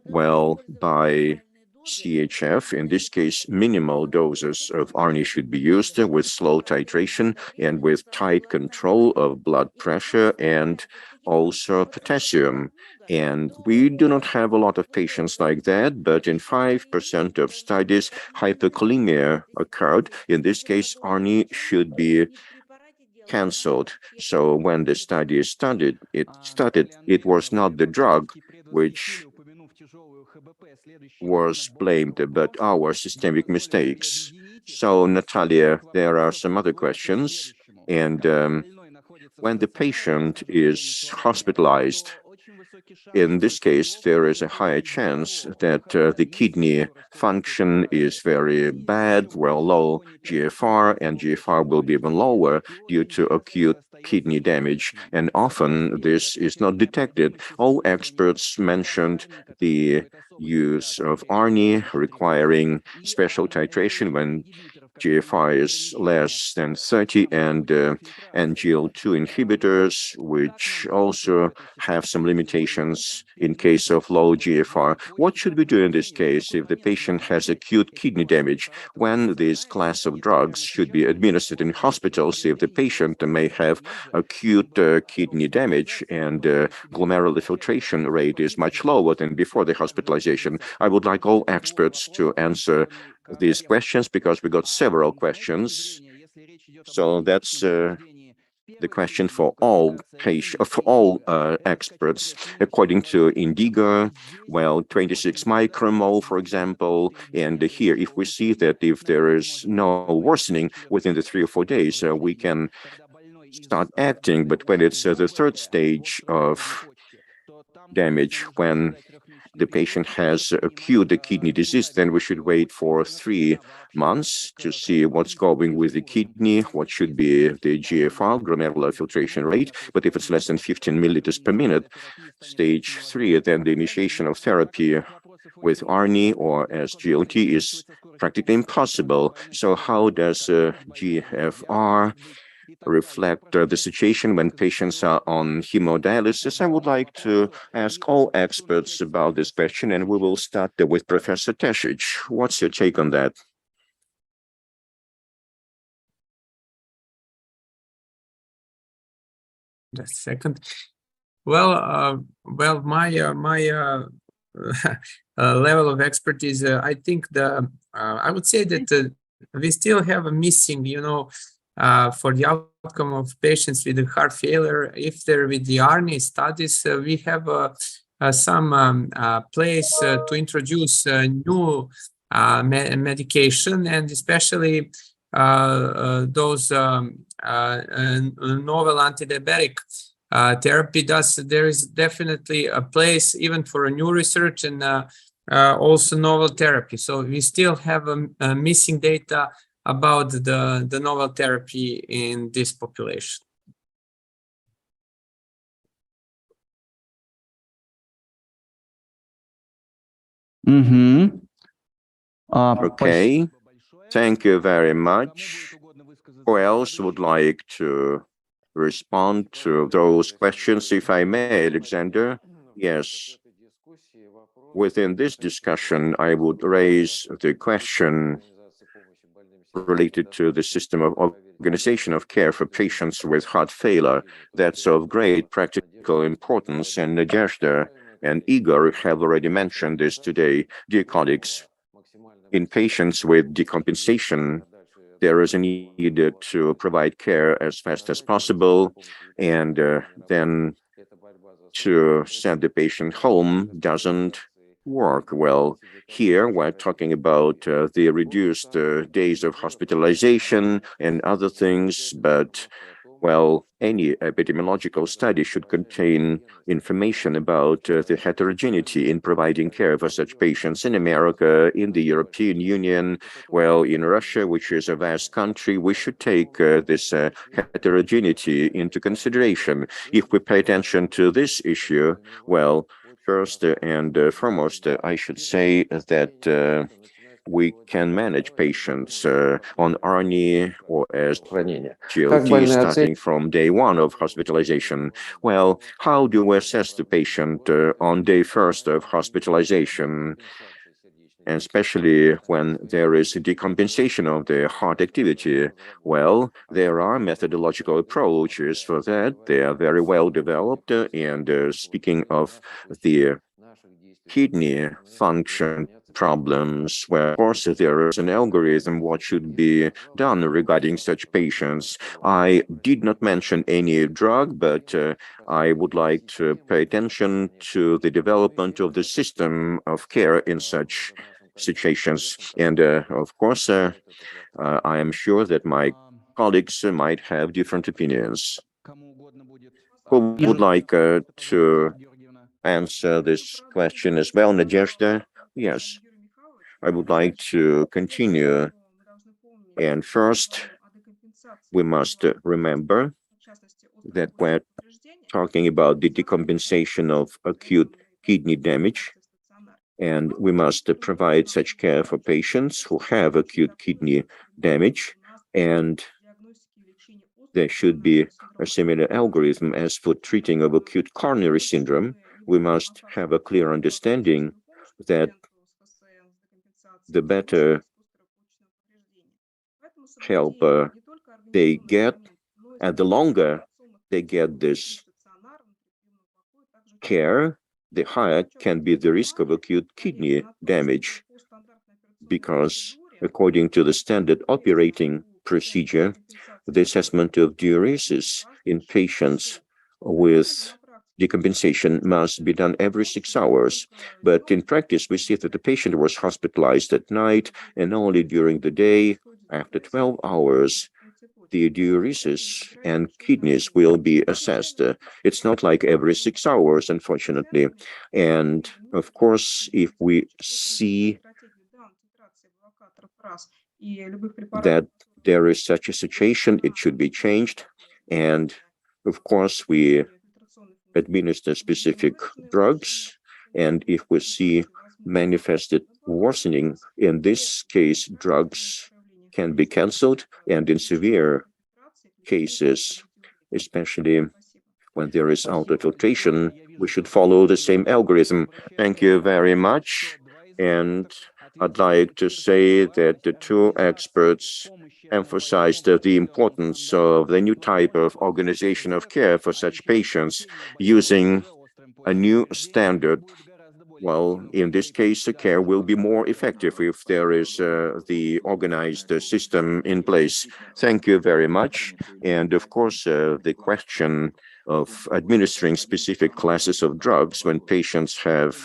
well, by CHF. In this case, minimal doses of ARNI should be used with slow titration and with tight control of blood pressure and also potassium. And we do not have a lot of patients like that, but in 5% of studies, hyperkalemia occurred. In this case, ARNI should be canceled. So when the study started, it was not the drug which was blamed, but our systemic mistakes. So, Natalia, there are some other questions. And when the patient is hospitalized, in this case, there is a higher chance that the kidney function is very bad, well, low GFR, and GFR will be even lower due to acute kidney damage. And often this is not detected. All experts mentioned the use of ARNI requiring special titration when GFR is less than 30, and NGL2 inhibitors, which also have some limitations in case of low GFR. What should we do in this case if the patient has acute kidney damage? When this class of drugs should be administered in hospitals if the patient may have acute kidney damage and glomerular filtration rate is much lower than before the hospitalization? I would like all experts to answer these questions because we got several questions. So that's the question for all experts. According to Indigo, well, 26 micromole, for example, and here, if we see that if there is no worsening within the 3 or 4 days, we can start acting. But when it's the third stage of damage, when the patient has acute kidney disease, then we should wait for 3 months to see what's going with the kidney, what should be the GFR, glomerular filtration rate. But if it's less than 15 milliliters per minute, stage 3, then the initiation of therapy with ARNI or SGLT is practically impossible. So how does GFR reflect the situation when patients are on hemodialysis? I would like to ask all experts about this question, and we will start with Professor Tesic. What's your take on that? Just a second. Well, my level of expertise, I think I would say that we still have a missing, for the outcome of patients with heart failure. If they're with the ARNI studies, we have some place to introduce new medication, and especially those novel antidiabetic therapy. There is definitely a place even for a new research and also novel therapy. So we still have missing data about the novel therapy in this population. Okay, thank you very much. Who else would like to respond to those questions, if I may, Alexander? Yes. Within this discussion, I would raise the question related to the system of organization of care for patients with heart failure. That's of great practical importance, and Nadezhda and Igor have already mentioned this today. Dear colleagues, in patients with decompensation, there is a need to provide care as fast as possible, and then to send the patient home doesn't work well. Here, we're talking about the reduced days of hospitalization and other things, but well, any epidemiological study should contain information about the heterogeneity in providing care for such patients in America, in the European Union, well, in Russia, which is a vast country. We should take this heterogeneity into consideration. If we pay attention to this issue, well, first and foremost, I should say that we can manage patients on ARNI or as GLT starting from day one of hospitalization. Well, how do we assess the patient on day first of hospitalization, and especially when there is a decompensation of the heart activity? Well, there are methodological approaches for that. They are very well developed. And speaking of the kidney function problems, where of course there is an algorithm what should be done regarding such patients. I did not mention any drug, but I would like to pay attention to the development of the system of care in such situations. And of course, I am sure that my colleagues might have different opinions. Who would like to answer this question as well? Nadezhda? Yes, I would like to continue. And first, we must remember that we're talking about the decompensation of acute kidney damage, and we must provide such care for patients who have acute kidney damage, and there should be a similar algorithm as for treating of acute coronary syndrome. We must have a clear understanding that the better help they get, and the longer they get this care, the higher can be the risk of acute kidney damage, because according to the standard operating procedure, the assessment of diuresis in patients with decompensation must be done every 6 hours. But in practice, we see that the patient was hospitalized at night, and only during the day, after 12 hours, the diuresis and kidneys will be assessed. It's not like every 6 hours, unfortunately. And of course, if we see that there is such a situation, it should be changed. And of course, we administer specific drugs. And if we see manifested worsening, in this case, drugs can be canceled. And in severe cases, especially when there is ultrafiltration, we should follow the same algorithm. Thank you very much. And I'd like to say that the two experts emphasized the importance of the new type of organization of care for such patients using a new standard, well, in this case, the care will be more effective if there is the organized system in place. Thank you very much. And of course, the question of administering specific classes of drugs when patients have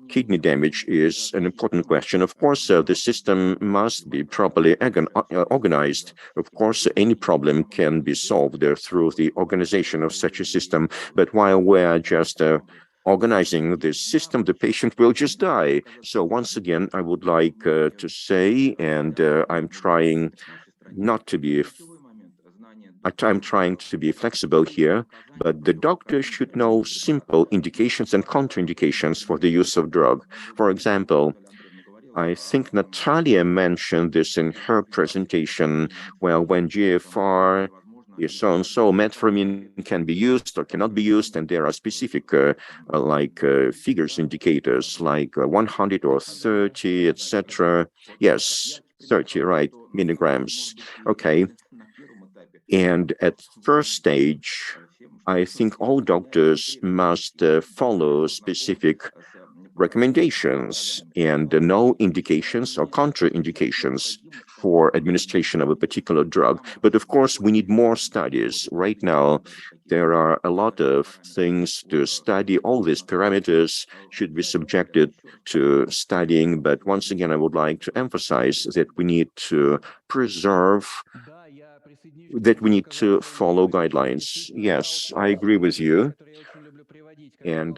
kidney damage is an important question. Of course, the system must be properly organized. Of course, any problem can be solved through the organization of such a system. But while we are just organizing this system, the patient will just die. So once again, I would like to say, and I'm trying to be flexible here, but the doctor should know simple indications and contraindications for the use of drug. For example, I think Natalia mentioned this in her presentation. Well, when GFR is so-and-so, metformin can be used or cannot be used, and there are specific figures indicators like 100 or 30, etc. Yes, 30, right, milligrams. Okay. And at first stage, I think all doctors must follow specific recommendations and no indications or contraindications for administration of a particular drug. But of course, we need more studies. Right now, there are a lot of things to study. All these parameters should be subjected to studying. But once again, I would like to emphasize that we need to follow guidelines. Yes, I agree with you. And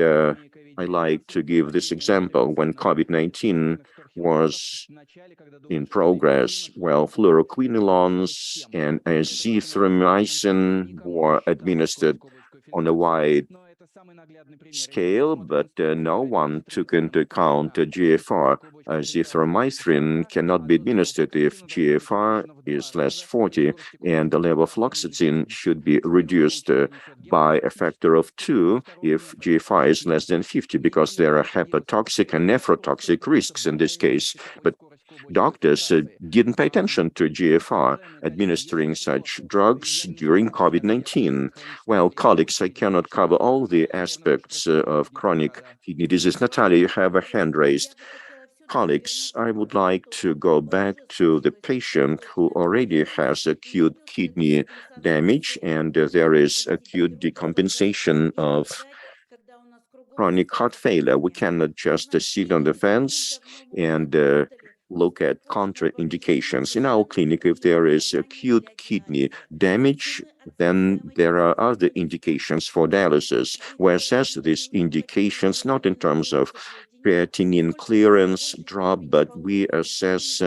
I like to give this example. When COVID-19 was in progress, well, fluoroquinolones and azithromycin were administered on a wide scale, but no one took into account GFR. Azithromycin cannot be administered if GFR is less 40, and the level of fluoxetine should be reduced by a factor of 2 if GFR is less than 50, because there are hepatotoxic and nephrotoxic risks in this case. But doctors didn't pay attention to GFR administering such drugs during COVID-19. Well, colleagues, I cannot cover all the aspects of chronic kidney disease. Natalia, you have a hand raised. Colleagues, I would like to go back to the patient who already has acute kidney damage, and there is acute decompensation of chronic heart failure. We cannot just sit on the fence and look at contraindications. In our clinic, if there is acute kidney damage, then there are other indications for dialysis. We assess these indications not in terms of creatinine clearance drop, but we assess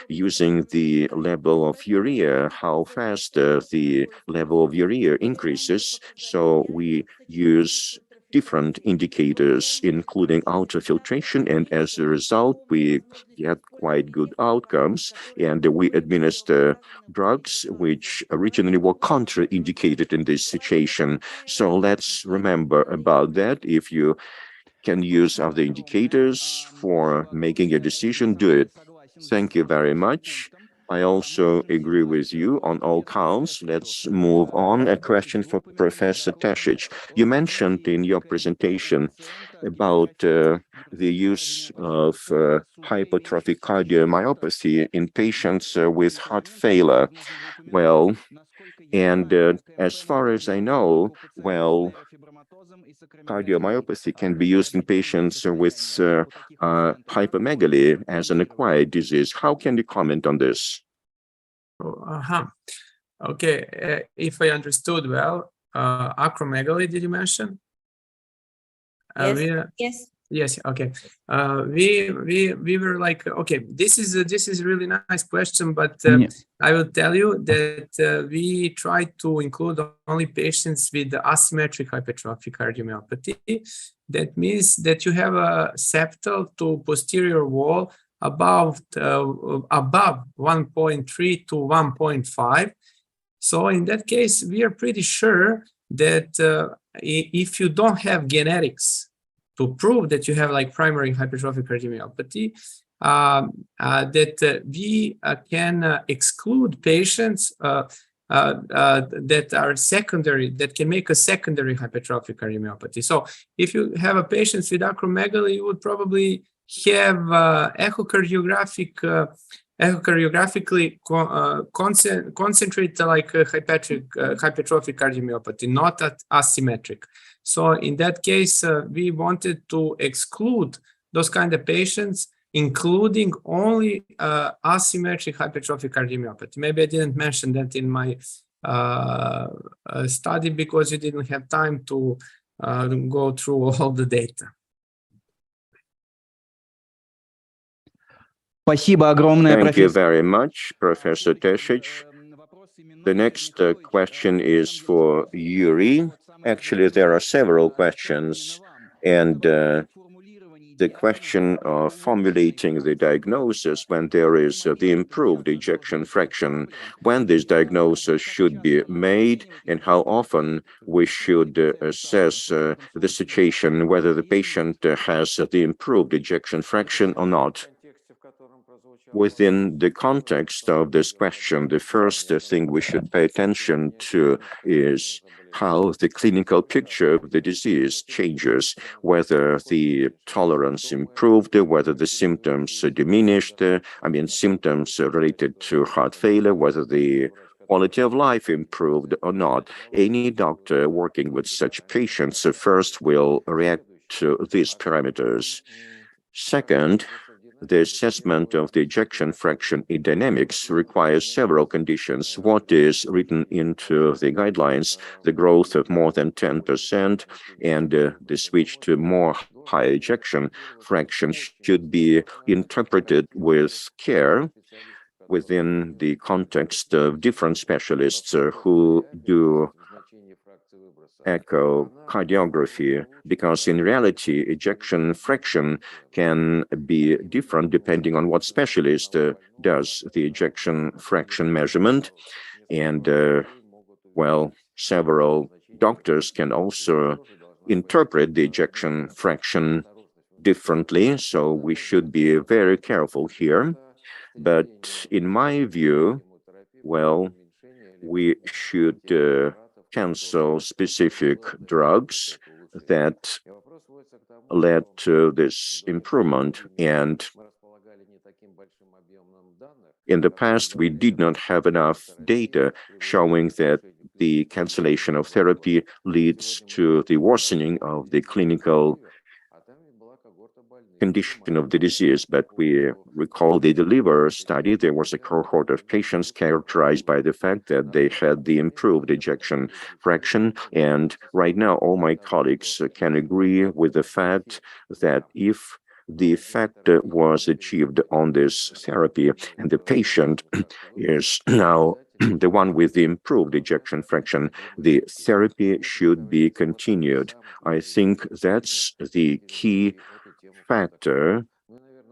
using the level of urea, how fast the level of urea increases. So we use different indicators, including ultrafiltration, and as a result, we get quite good outcomes, and we administer drugs which originally were contraindicated in this situation. So let's remember about that. If you can use other indicators for making a decision, do it. Thank you very much. I also agree with you on all counts. Let's move on. A question for Professor Tasic. You mentioned in your presentation about the use of hypertrophic cardiomyopathy in patients with heart failure. Well, and as far as I know, well, cardiomyopathy can be used in patients with hypermegaly as an acquired disease. How can you comment on this? Okay, if I understood well, acromegaly, did you mention? Yes. Yes. Okay. We were like, okay, this is a really nice question, but I will tell you that we try to include only patients with asymmetric hypertrophic cardiomyopathy. That means that you have a septal to posterior wall above 1.3 to 1.5. So in that case, we are pretty sure that if you don't have genetics to prove that you have like primary hypertrophic cardiomyopathy, that we can exclude patients that are secondary, that can make a secondary hypertrophic cardiomyopathy. So if you have a patient with acromegaly, you would probably have echocardiographically concentrate like a hypertrophic cardiomyopathy, not asymmetric. So in that case, we wanted to exclude those kind of patients, including only asymmetric hypertrophic cardiomyopathy. Maybe I didn't mention that in my study because we didn't have time to go through all the data. Спасибо огромное, Thank you профессор. very much, Professor Tesic. The next question is for Yuri. Actually, there are several questions, and the question of formulating the diagnosis when there is the improved ejection fraction, when this diagnosis should be made, and how often we should assess the situation, whether the patient has the improved ejection fraction or not. Within the context of this question, the first thing we should pay attention to is how the clinical picture of the disease changes, whether the tolerance improved, whether the symptoms diminished, symptoms related to heart failure, whether the quality of life improved or not. Any doctor working with such patients first will react to these parameters. Second, the assessment of the ejection fraction in dynamics requires several conditions. What is written into the guidelines, the growth of more than 10% and the switch to more high ejection fraction should be interpreted with care within the context of different specialists who do echocardiography, because in reality, ejection fraction can be different depending on what specialist does the ejection fraction measurement. And, several doctors can also interpret the ejection fraction differently, so we should be very careful here. But in my view, we should cancel specific drugs that led to this improvement. And in the past, we did not have enough data showing that the cancellation of therapy leads to the worsening of the clinical condition of the disease. But we recall the DELIVER study. There was a cohort of patients characterized by the fact that they had the improved ejection fraction. And right now, all my colleagues can agree with the fact that if the effect was achieved on this therapy and the patient is now the one with the improved ejection fraction, the therapy should be continued. I think that's the key factor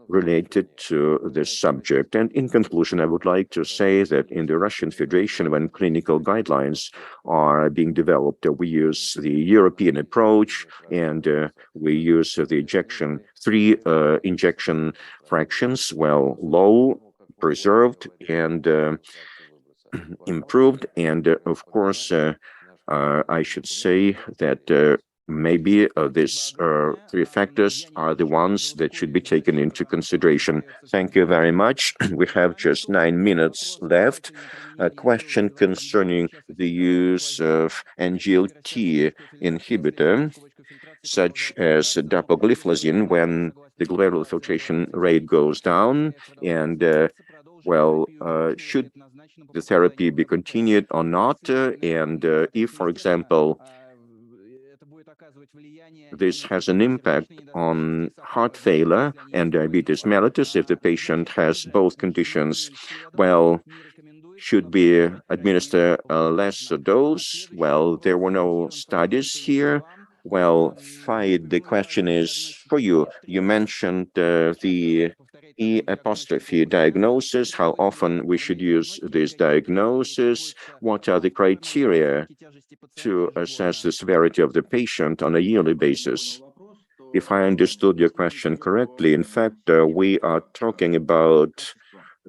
related to this subject. And in conclusion, I would like to say that in the Russian Federation, when clinical guidelines are being developed, we use the European approach, and we use the three injection fractions, low, preserved, and improved. And of course, I should say that maybe these three factors are the ones that should be taken into consideration. Thank you very much. We have just 9 minutes left. A question concerning the use of NGLT inhibitor, such as dapagliflozin, when the glomerular filtration rate goes down, and should the therapy be continued or not? And if, for example, this has an impact on heart failure and diabetes mellitus, if the patient has both conditions, should we administer a lesser dose? There were no studies here. Faid, the question is for you. You mentioned the E' diagnosis, how often we should use this diagnosis, what are the criteria to assess the severity of the patient on a yearly basis. If I understood your question correctly, in fact, we are talking about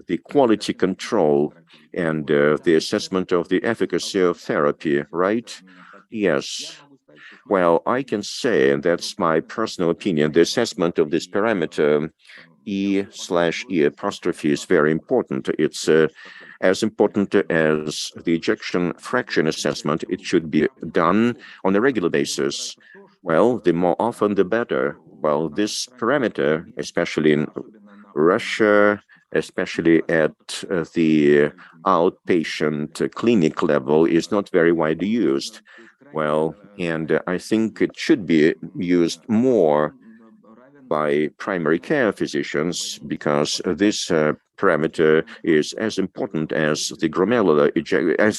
the quality control and the assessment of the efficacy of therapy, right? Yes. Well, I can say, and that's my personal opinion, the assessment of this parameter E/E apostrophe is very important. It's as important as the ejection fraction assessment. It should be done on a regular basis. Well, the more often, the better. Well, this parameter, especially in Russia, especially at the outpatient clinic level, is not very widely used. Well, and I think it should be used more by primary care physicians because this parameter is as important as the glomerular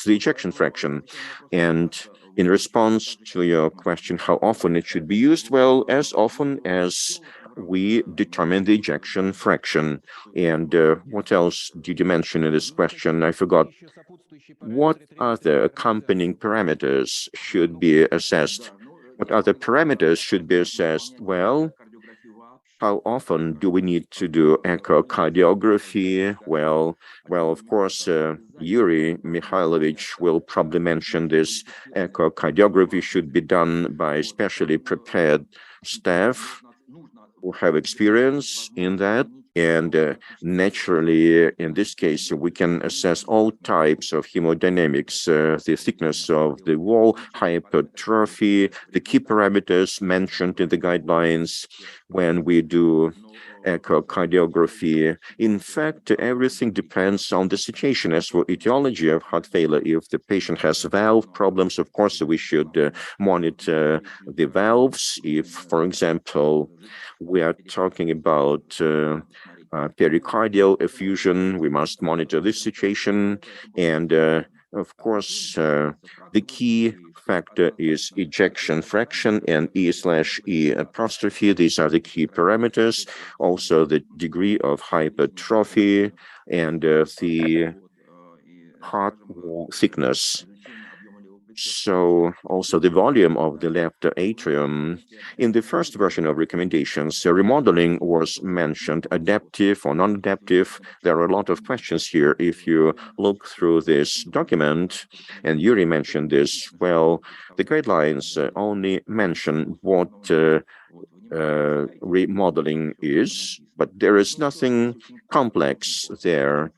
ejection fraction. And in response to your question, how often it should be used? Well, as often as we determine the ejection fraction. And what else did you mention in this question? I forgot. What other accompanying parameters should be assessed? What other parameters should be assessed? Well, how often do we need to do echocardiography? Well, of course, Yuri Mikhailovich will probably mention this. Echocardiography should be done by specially prepared staff who have experience in that. And naturally, in this case, we can assess all types of hemodynamics, the thickness of the wall, hypertrophy, the key parameters mentioned in the guidelines when we do echocardiography. In fact, everything depends on the situation. As for etiology of heart failure, if the patient has valve problems, of course, we should monitor the valves. If, for example, we are talking about pericardial effusion, we must monitor this situation. And of course, the key factor is ejection fraction and E/E apostrophe. These are the key parameters. Also, the degree of hypertrophy and the heart wall thickness. So also the volume of the left atrium. In the first version of recommendations, remodeling was mentioned, adaptive or non-adaptive. There are a lot of questions here. If you look through this document, and Yuri mentioned this, well, the guidelines only mention what remodeling is, but there is nothing complex there.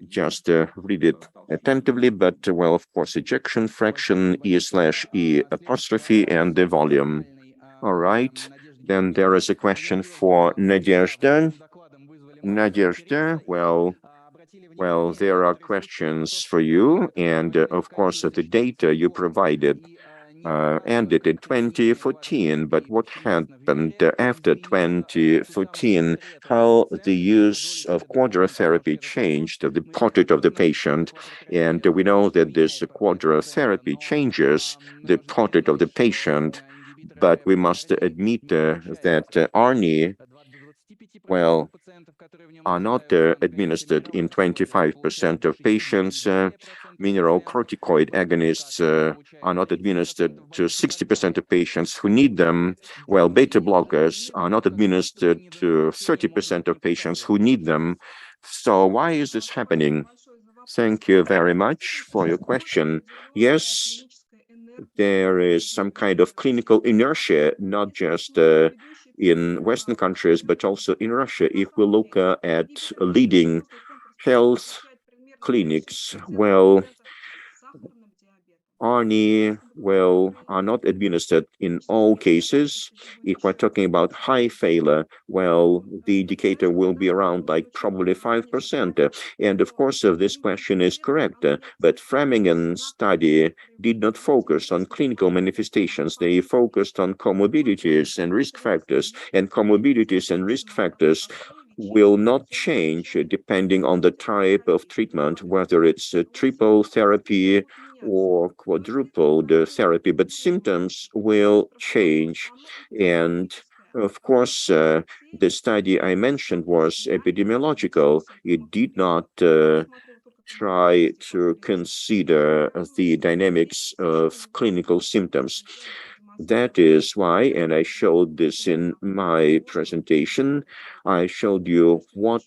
Just read it attentively, but well, of course, ejection fraction, E/E apostrophe, and the volume. All right, then there is a question for Nadezhda. Nadezhda, well, there are questions for you, and of course, the data you provided ended in 2014, but what happened after 2014, how the use of quadrotherapy changed the portrait of the patient. And we know that this quadrotherapy changes the portrait of the patient, but we must admit that ARNI, well, are not administered in 25% of patients. Mineralocorticoid agonists are not administered to 60% of patients who need them, while beta blockers are not administered to 30% of patients who need them. So why is this happening? Thank you very much for your question. Yes, there is some kind of clinical inertia, not just in Western countries, but also in Russia. If we look at leading health clinics, well, ARNI, well, are not administered in all cases. If we're talking about high failure, well, the indicator will be around like probably 5%. And of course, this question is correct, but Framingham study did not focus on clinical manifestations. They focused on comorbidities and risk factors, and comorbidities and risk factors will not change depending on the type of treatment, whether it's a triple therapy or quadrupled therapy, but symptoms will change. And of course, the study I mentioned was epidemiological. It did not try to consider the dynamics of clinical symptoms. That is why, and I showed this in my presentation, I showed you what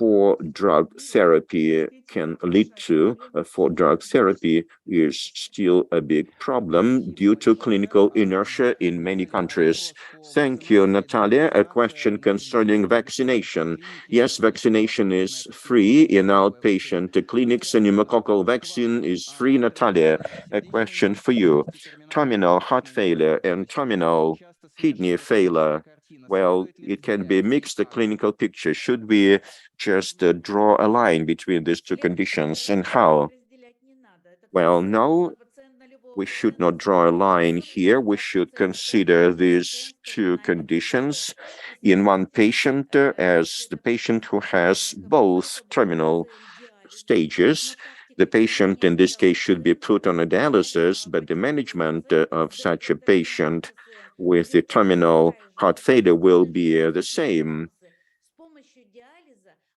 for drug therapy can lead to for drug therapy is still a big problem due to clinical inertia in many countries. Thank you, Natalia. A question concerning vaccination. Yes, vaccination is free in outpatient clinics, and pneumococcal vaccine is free. Natalia, a question for you. Terminal heart failure and terminal kidney failure, well, it can be mixed the clinical picture. Should we just draw a line between these two conditions, and how? Well, no, we should not draw a line here. We should consider these two conditions in one patient as the patient who has both terminal stages. The patient in this case should be put on a dialysis, but the management of such a patient with the terminal heart failure will be the same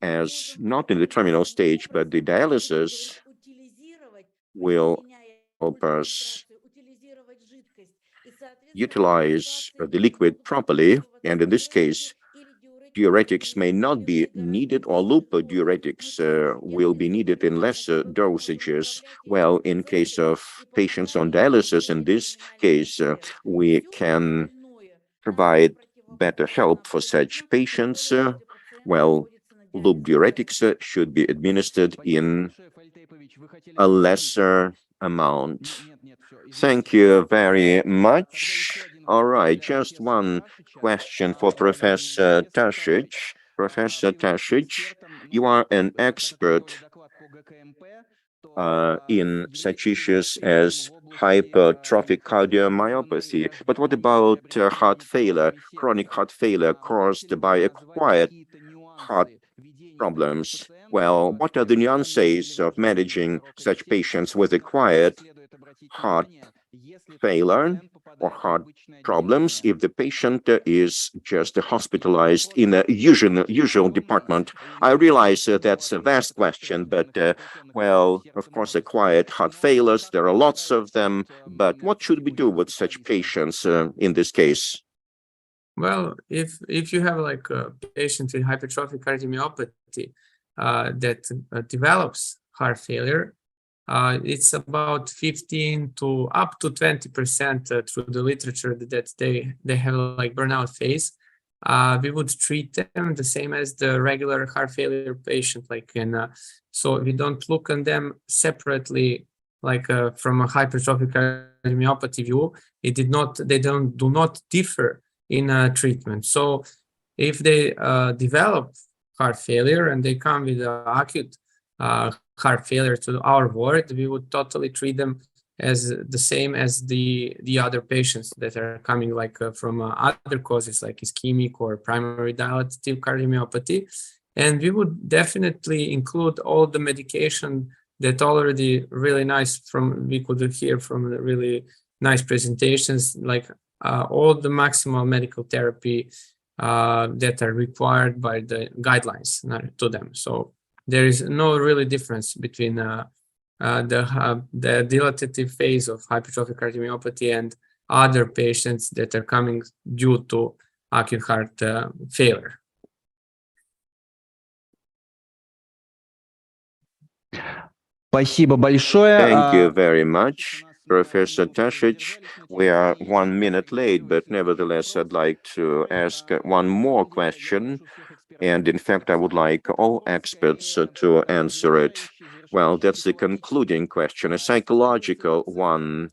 as not in the terminal stage, but the dialysis will help us utilize the liquid properly. And in this case, diuretics may not be needed, or loop diuretics will be needed in lesser dosages. Well, in case of patients on dialysis, in this case, we can provide better help for such patients. Well, loop diuretics should be administered in a lesser amount. Thank you very much. All right, just one question for Professor Tasic. Professor Tasic, you are an expert in such issues as hypertrophic cardiomyopathy. But what about heart failure, chronic heart failure caused by acquired heart problems? Well, what are the nuances of managing such patients with acquired heart failure or heart problems if the patient is just hospitalized in a usual department? I realize that's a vast question, but well, of course, acquired heart failures, there are lots of them, but what should we do with such patients in this case? Well, if you have like a patient with hypertrophic cardiomyopathy that develops heart failure, it's about 15 to up to 20% through the literature that they have like burnout phase. We would treat them the same as the regular heart failure patient, so we don't look on them separately, from a hypertrophic cardiomyopathy view. They do not differ in treatment. So if they develop heart failure and they come with acute heart failure to our ward, we would totally treat them as the same as the other patients that are coming from other causes like ischemic or primary dilative cardiomyopathy. And we would definitely include all the medication that already really nice we could hear from the really nice presentations, all the maximal medical therapy that are required by the guidelines to them. So there is no really difference between the dilative phase of hypertrophic cardiomyopathy and other patients that are coming due to acute heart failure. Спасибо большое. Thank you very much, Professor Tasic. We are 1 minute late, but nevertheless, I'd like to ask one more question. And in fact, I would like all experts to answer it. Well, that's the concluding question, a psychological one.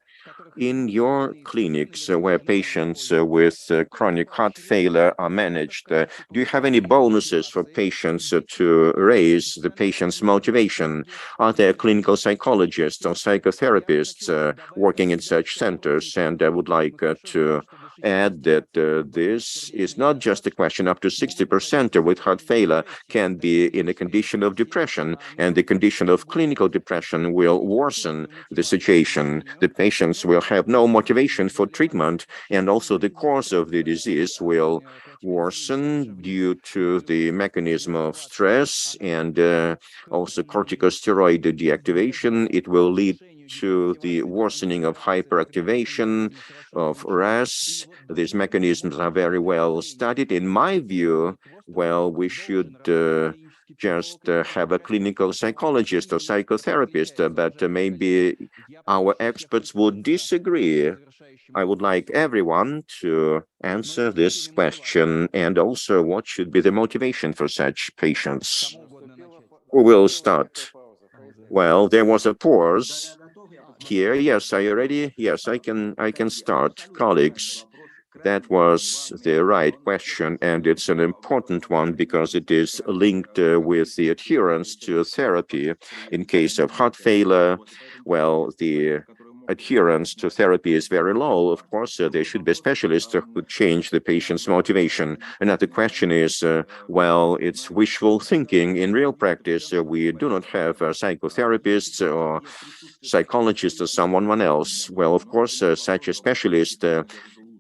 In your clinics where patients with chronic heart failure are managed, do you have any bonuses for patients to raise the patient's motivation? Are there clinical psychologists or psychotherapists working in such centers? And I would like to add that this is not just a question. Up to 60% with heart failure can be in a condition of depression, and the condition of clinical depression will worsen the situation. The patients will have no motivation for treatment, and also the course of the disease will worsen due to the mechanism of stress and also corticosteroid deactivation. It will lead to the worsening of hyperactivation of RAS. These mechanisms are very well studied. In my view, well, we should just have a clinical psychologist or psychotherapist, but maybe our experts would disagree. I would like everyone to answer this question, and also what should be the motivation for such patients. Who will start? Well, there was a pause here. Yes, are you ready? Yes, I can start. Colleagues, that was the right question, and it's an important one because it is linked with the adherence to therapy. In case of heart failure, well, the adherence to therapy is very low. Of course, there should be specialists who could change the patient's motivation. Another question is, well, it's wishful thinking. In real practice, we do not have psychotherapists or psychologists or someone else. Well, of course, such a specialist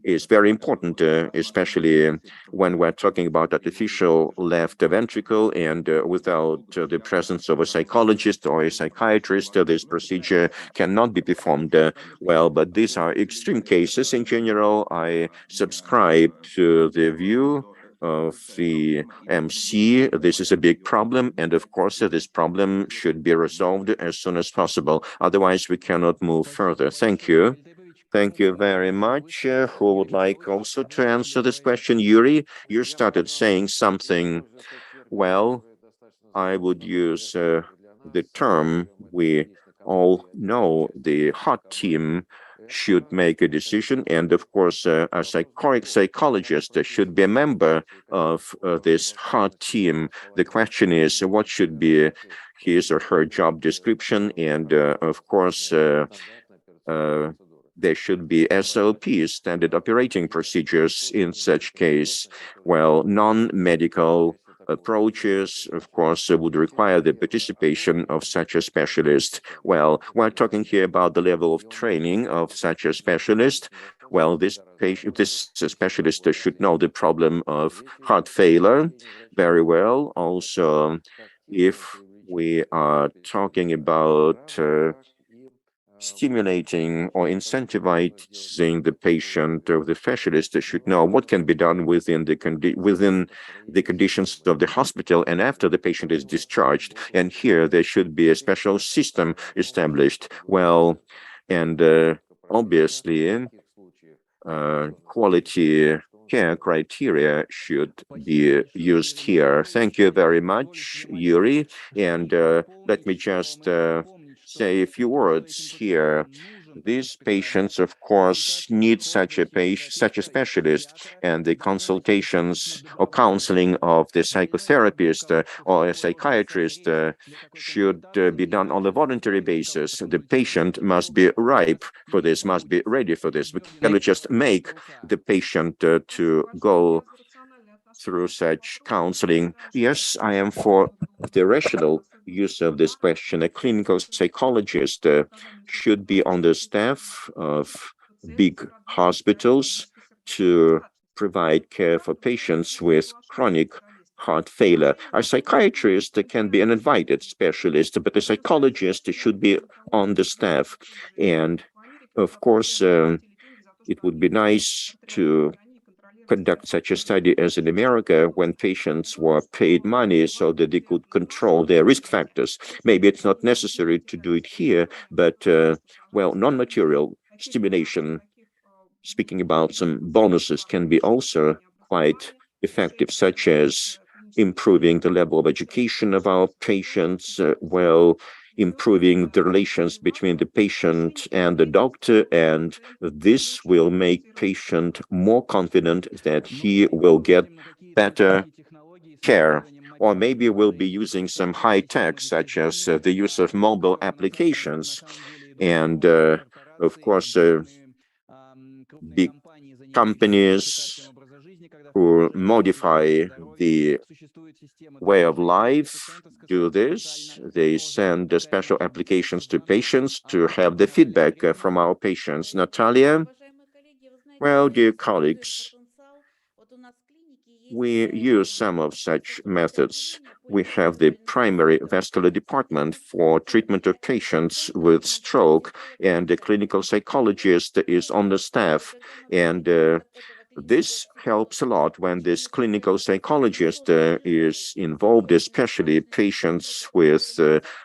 is very important, especially when we're talking about artificial left ventricle, and without the presence of a psychologist or a psychiatrist, this procedure cannot be performed well. But these are extreme cases. In general, I subscribe to the view of the MC. This is a big problem, and of course, this problem should be resolved as soon as possible. Otherwise, we cannot move further. Thank you. Thank you very much. Who would like also to answer this question? Yuri, you started saying something. Well, I would use the term we all know. The heart team should make a decision, and of course, a psychologist should be a member of this heart team. The question is, what should be his or her job description, and of course, there should be SOPs, standard operating procedures in such case. Well, non-medical approaches, of course, would require the participation of such a specialist. Well, we're talking here about the level of training of such a specialist. Well, this specialist should know the problem of heart failure very well. Also, if we are talking about stimulating or incentivizing the patient, or the specialist should know what can be done within the conditions of the hospital and after the patient is discharged. And here there should be a special system established. Well, and obviously, quality care criteria should be used here. Thank you very much, Yuri. And let me just say a few words here. These patients, of course, need such a specialist, and the consultations or counseling of the psychotherapist or a psychiatrist should be done on a voluntary basis. The patient must be ripe for this, must be ready for this. We cannot just make the patient to go through such counseling. Yes, I am for the rational use of this question. A clinical psychologist should be on the staff of big hospitals to provide care for patients with chronic heart failure. A psychiatrist can be an invited specialist, but a psychologist should be on the staff. And of course, it would be nice to conduct such a study as in America, when patients were paid money so that they could control their risk factors. Maybe it's not necessary to do it here, but well, non-material stimulation, speaking about some bonuses, can be also quite effective, such as improving the level of education of our patients, well, improving the relations between the patient and the doctor, and this will make patient more confident that he will get better care. Or maybe we'll be using some high tech, such as the use of mobile applications. And of course, big companies who modify the way of life do this. They send special applications to patients to have the feedback from our patients. Natalia? Well, dear colleagues, we use some of such methods. We have the primary vascular department for treatment of patients with stroke, and the clinical psychologist is on the staff. And This helps a lot when this clinical psychologist is involved, especially patients with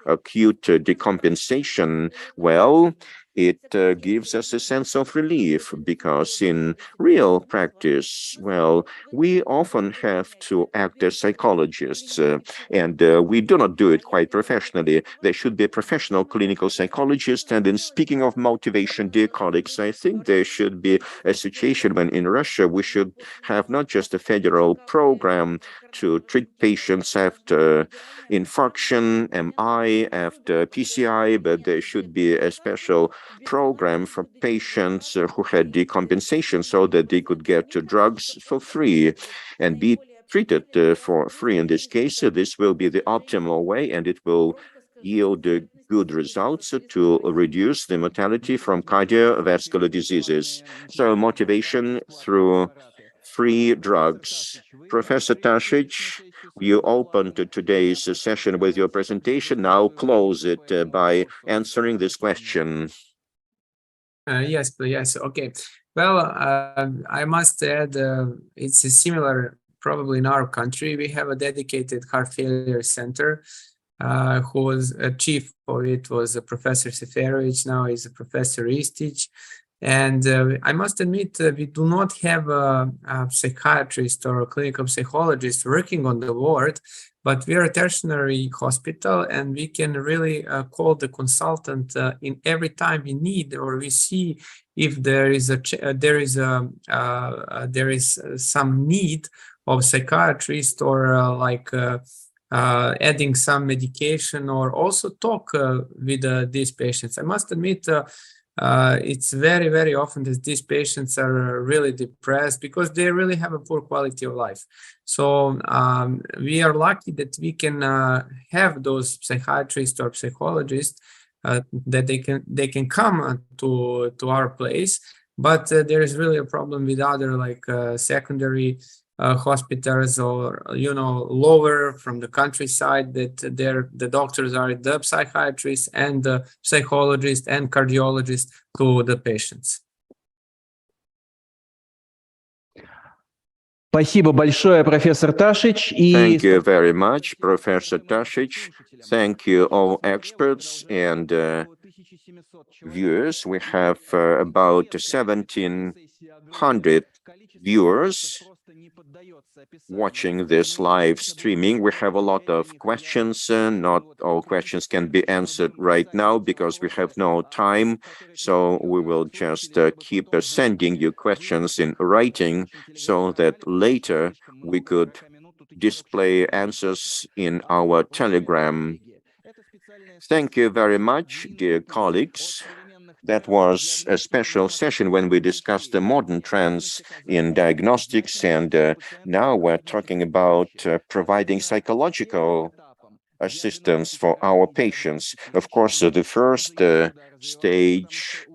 acute decompensation. Well, it gives us a sense of relief because in real practice, well, we often have to act as psychologists and we do not do it quite professionally. There should be a professional clinical psychologist. And in speaking of motivation, dear colleagues, I think there should be a situation when in Russia we should have not just a federal program to treat patients after infarction, MI, after PCI, but there should be a special program for patients who had decompensation so that they could get drugs for free and be treated for free in this case. This will be the optimal way and it will yield good results to reduce the mortality from cardiovascular diseases. So motivation through free drugs. Professor Tasic, you opened today's session with your presentation. Now close it by answering this question. Yes, okay. Well, I must add, it's a similar, probably in our country, we have a dedicated heart failure center, who was a chief of it was a Professor Seferovich, now is a Professor Istich. And I must admit, we do not have a psychiatrist or a clinical psychologist working on the ward, but we are a tertiary hospital and we can really call the consultant in every time we need or we see if there is some need of psychiatrist or adding some medication or also talk with these patients. I must admit, it's very, very often that these patients are really depressed because they really have a poor quality of life. So we are lucky that we can have those psychiatrists or psychologists that they can come to our place. But there is really a problem with other secondary hospitals or lower from the countryside that the doctors are the psychiatrists and the psychologists and cardiologists to the patients. Спасибо большое, профессор Ташич. Thank you very much, Professor Tasic. Thank you, all experts and viewers. We have about 1,700 viewers watching this live streaming. We have a lot of questions. Not all questions can be answered right now because we have no time. So we will just keep sending you questions in writing so that later we could display answers in our Telegram. Thank you very much, dear colleagues. That was a special session when we discussed the modern trends in diagnostics, and now we're talking about providing psychological assistance for our patients. Of course, the first stage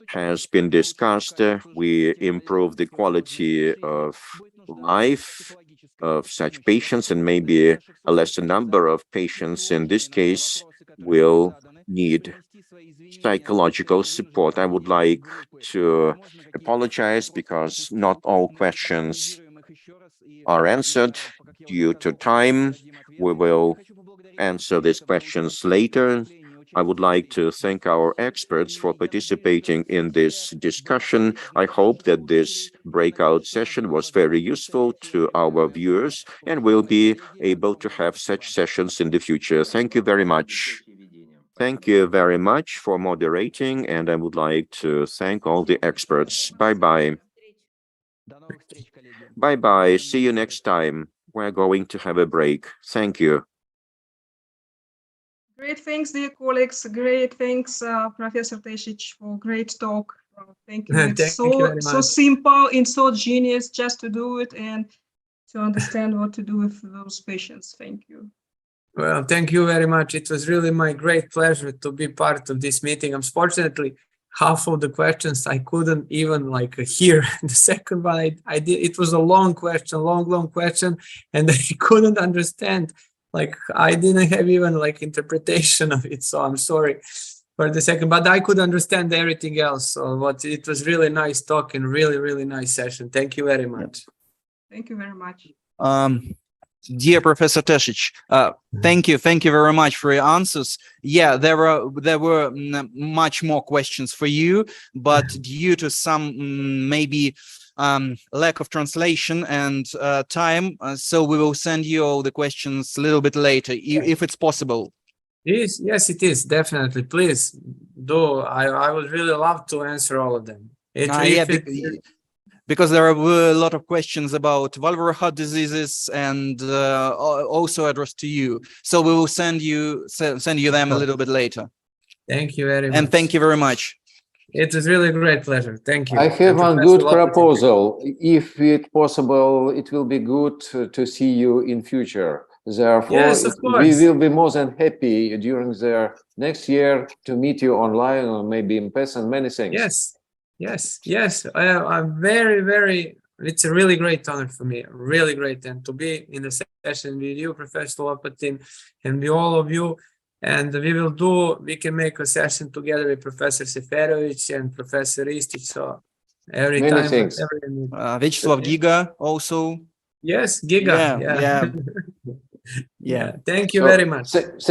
has been discussed. We improve the quality of life of such patients, and maybe a lesser number of patients in this case will need psychological support. I would like to apologize because not all questions are answered due to time. We will answer these questions later. I would like to thank our experts for participating in this discussion. I hope that this breakout session was very useful to our viewers and we'll be able to have such sessions in the future. Thank you very much. Thank you very much for moderating, and I would like to thank all the experts. Bye-bye. Bye-bye. See you next time. We're going to have a break. Thank you. Great, thanks, dear colleagues. Great, thanks, Professor Tasic, for great talk. Thank you. It's so simple and so genius just to do it and to understand what to do with those patients. Thank you. Well, thank you very much. It was really my great pleasure to be part of this meeting. Unfortunately, half of the questions I couldn't even hear. The second one I did. It was a long question, long question, and I couldn't understand. I didn't have even interpretation of it. So I'm sorry. for the second, but I could understand everything else. So what it was really nice talk and really nice session. Thank you very much. Thank you very much. Dear Professor Tesic, thank you very much for your answers. Yeah, there were much more questions for you, but due to some maybe lack of translation and time, so we will send you all the questions a little bit later, if it's possible. Yes, it is definitely. Please do. I would really love to answer all of them. Because there were a lot of questions about valvular heart diseases and also addressed to you. So we will send you them a little bit later. Thank you very much. And thank you very much. It was really a great pleasure. Thank you. I have one good proposal. If it's possible, it will be good to see you in future. Therefore, yes, of course. We will be more than happy during the next year to meet you online or maybe in person. Many thanks. Yes. I'm very, it's a really great honor for me, really great. And to be in the session with you, Professor Lopatin, and with all of you. And we can make a session together with Professor Seferovic and Professor Ristic. So every Many time. thanks. Vyacheslav Giga also. Yes, Giga. Yeah. Thank you very much. Thanks.